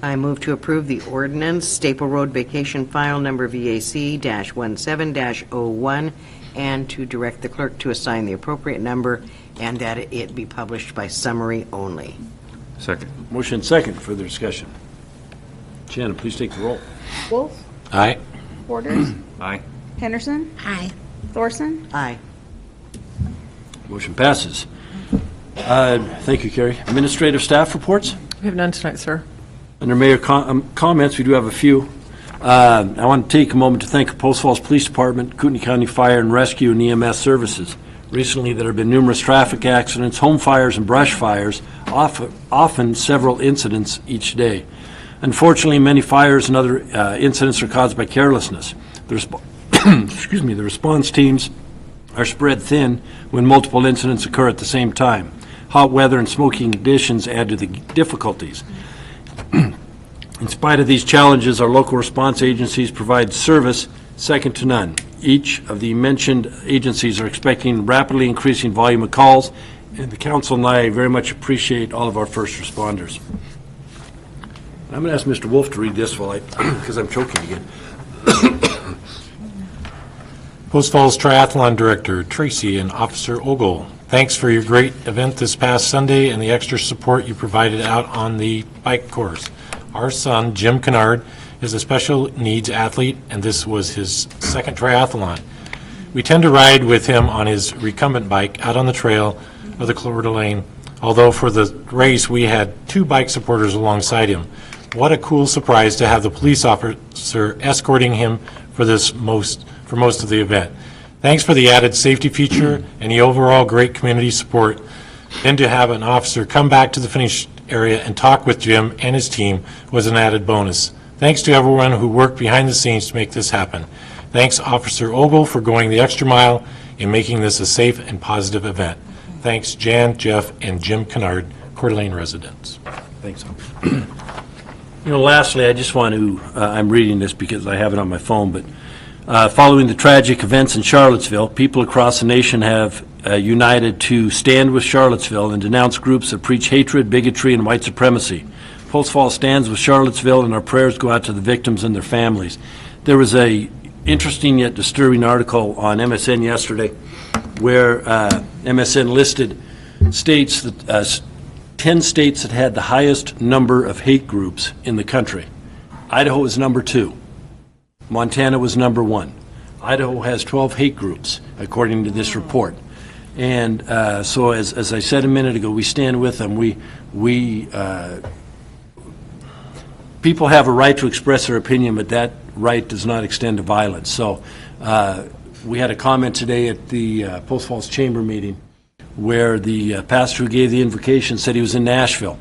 I move to approve the ordinance, Staple Road Vacation, file number VAC-17-01, and to direct the clerk to assign the appropriate number and that it be published by summary only. Second. Motion second, further discussion. Shannon, please take the roll. Wolf. Aye. Borders. Aye. Henderson. Aye. Thorson. Aye. Motion passes. Thank you, Carrie. Administrative staff reports? We have none tonight, sir. Under mayor comments, we do have a few. I want to take a moment to thank the Post Falls Police Department, Kootenai County Fire and Rescue, and EMS services. Recently, there have been numerous traffic accidents, home fires, and brush fires, often several incidents each day. Unfortunately, many fires and other incidents are caused by carelessness. The response teams are spread thin when multiple incidents occur at the same time. Hot weather and smoking conditions add to the difficulties. In spite of these challenges, our local response agencies provide service second to none. Each of the mentioned agencies are expecting rapidly increasing volume of calls, and the council and I very much appreciate all of our first responders. I'm going to ask Mr. Wolf to read this because I'm choking again. Post Falls Triathlon Director Tracy and Officer Ogle, thanks for your great event this past Sunday and the extra support you provided out on the bike course. Our son, Jim Kennard, is a special needs athlete, and this was his second triathlon. We tend to ride with him on his recumbent bike out on the trail of the Coeur d'Alene, although for the race we had 2 bike supporters alongside him. What a cool surprise to have the police officer escorting him for most of the event. Thanks for the added safety feature and the overall great community support. Then to have an officer come back to the finish area and talk with Jim and his team was an added bonus. Thanks to everyone who worked behind the scenes to make this happen. Thanks, Officer Ogle, for going the extra mile in making this a safe and positive event. Thanks, Jan, Jeff, and Jim Kennard, Coeur d'Alene residents. Thanks. Lastly, I just want to, I'm reading this because I have it on my phone, but following the tragic events in Charlottesville, people across the nation have united to stand with Charlottesville and denounce groups that preach hatred, bigotry, and white supremacy. Post Falls stands with Charlottesville, and our prayers go out to the victims and their families. There was a interesting yet disturbing article on MSN yesterday where MSN listed states that 10 states that had the highest number of hate groups in the country. Idaho is number 2. Montana was number 1. Idaho has 12 hate groups, according to this report. And so, as I said a minute ago, we stand with them. People have a right to express their opinion, but that right does not extend to violence. So we had a comment today at the Post Falls Chamber meeting where the pastor who gave the invocation said he was in Nashville.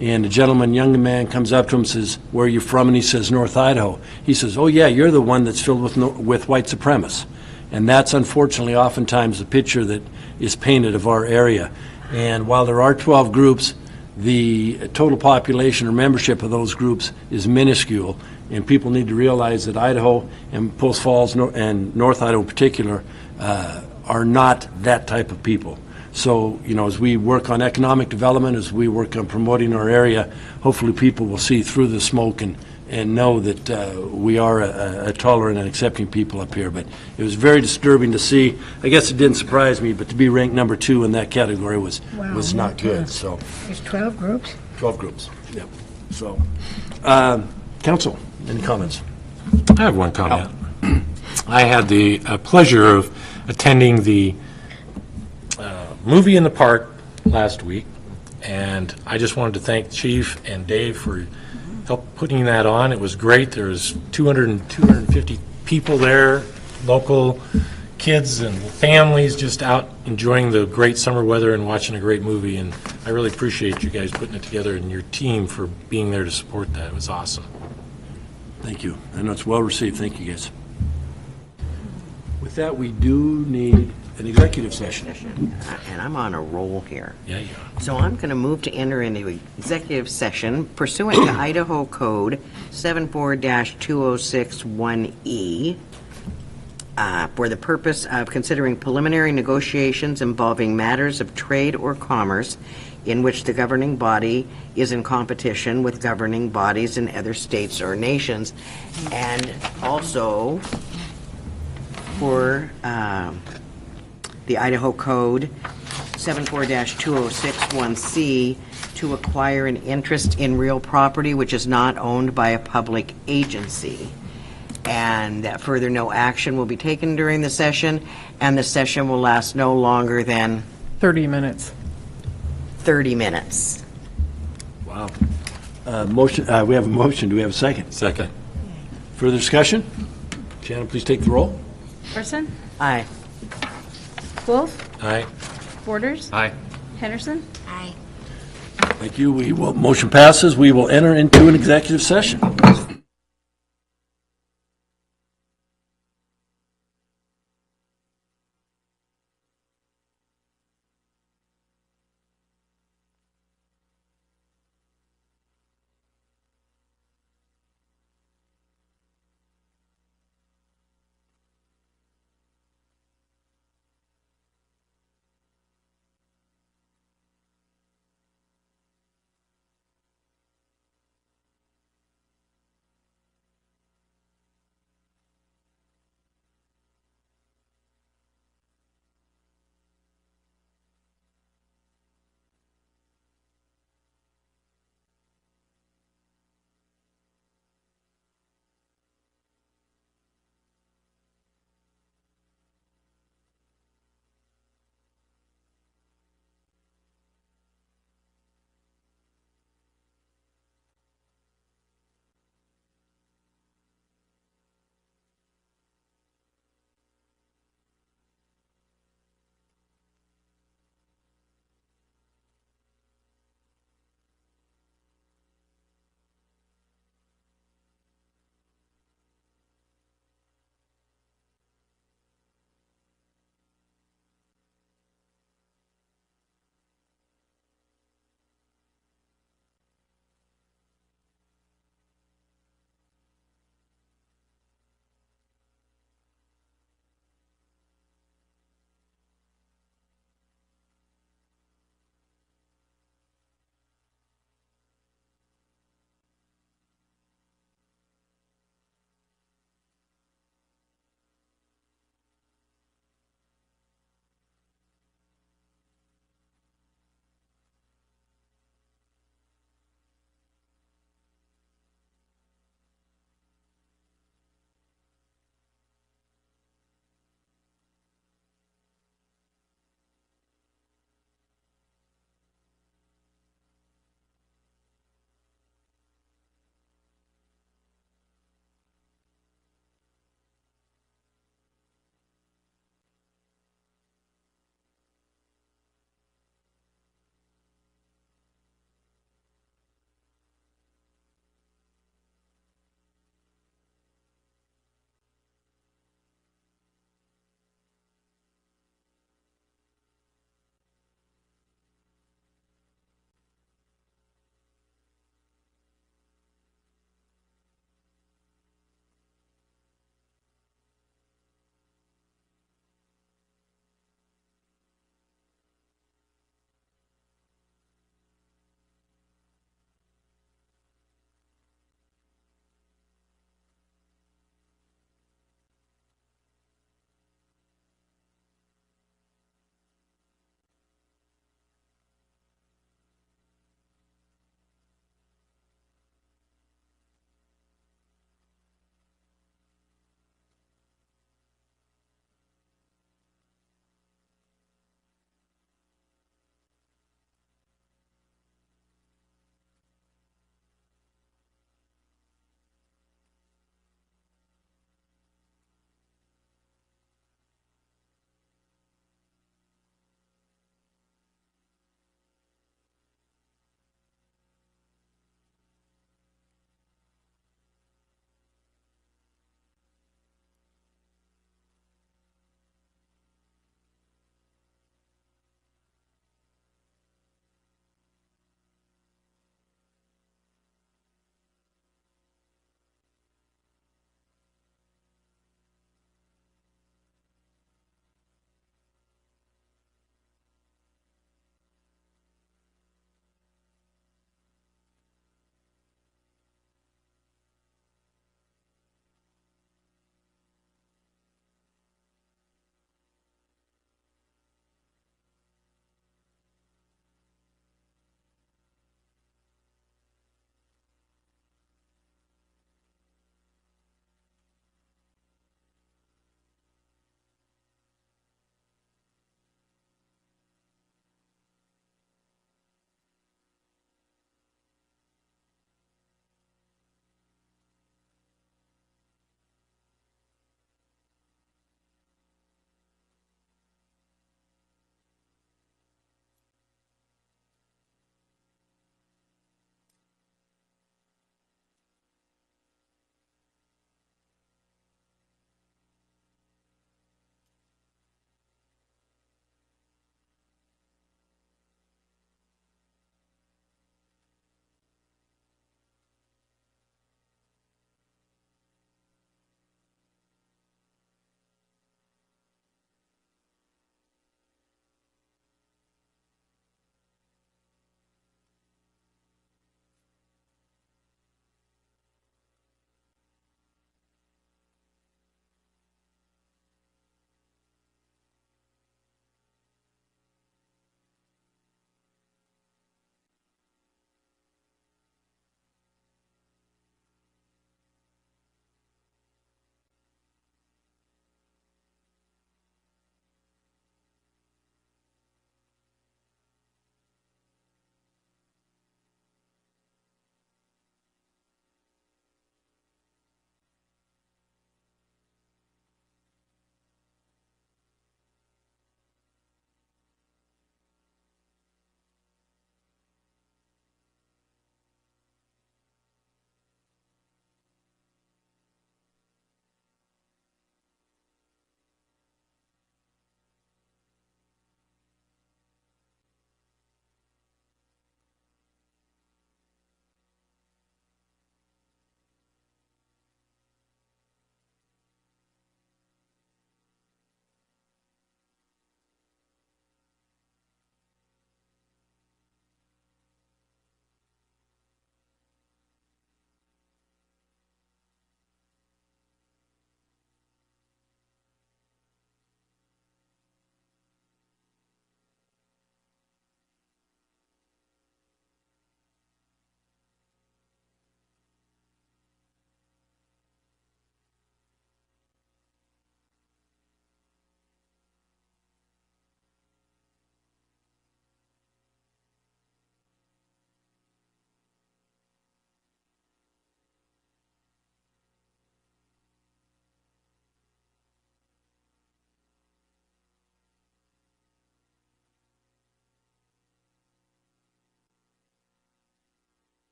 And a gentleman, young man, comes up to him and says, "Where are you from?" And he says, "North Idaho." He says, "Oh yeah, you're the one that's filled with white supremacists." And that's unfortunately oftentimes the picture that is painted of our area. And while there are 12 groups, the total population or membership of those groups is minuscule. And people need to realize that Idaho and Post Falls and North Idaho in particular are not that type of people. So, as we work on economic development, as we work on promoting our area, hopefully people will see through the smoke and know that we are a tolerant and accepting people up here. But it was very disturbing to see. I guess it didn't surprise me, but to be ranked number 2 in that category was not good. So there's 12 groups? 12 groups, yeah. So, Council, any comments? I have one comment. I had the pleasure of attending the movie in the park last week, and I just wanted to thank Chief and Dave for help putting that on. It was great. There was 250 people there, local kids and families just out enjoying the great summer weather and watching a great movie, and I really appreciate you guys putting it together and your team for being there to support that. It was awesome. Thank you. I know it's well received. Thank you, guys. With that, we do need an executive session. And I'm on a roll here. Yeah, you are. So I'm going to move to enter into executive session pursuant to Idaho Code 74-2061E for the purpose of considering preliminary negotiations involving matters of trade or commerce in which the governing body is in competition with governing bodies in other states or nations, and also for the Idaho Code 74-2061C to acquire an interest in real property which is not owned by a public agency. And that further no action will be taken during the session, and the session will last no longer than 30 minutes. 30 minutes. Wow. Motion, we have a motion. Do we have a second? Second. Further discussion? Shannon, please take the roll. Thorson? Aye. Wolf? Aye. Borders? Aye. Henderson? Aye. Thank you. Motion passes. We will enter into an executive session.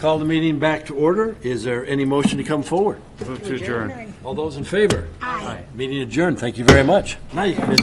call the meeting back to order. Is there any motion to come forward? Move to adjourn. All those in favor? Aye. Meeting adjourned. Thank you very much. Now you can.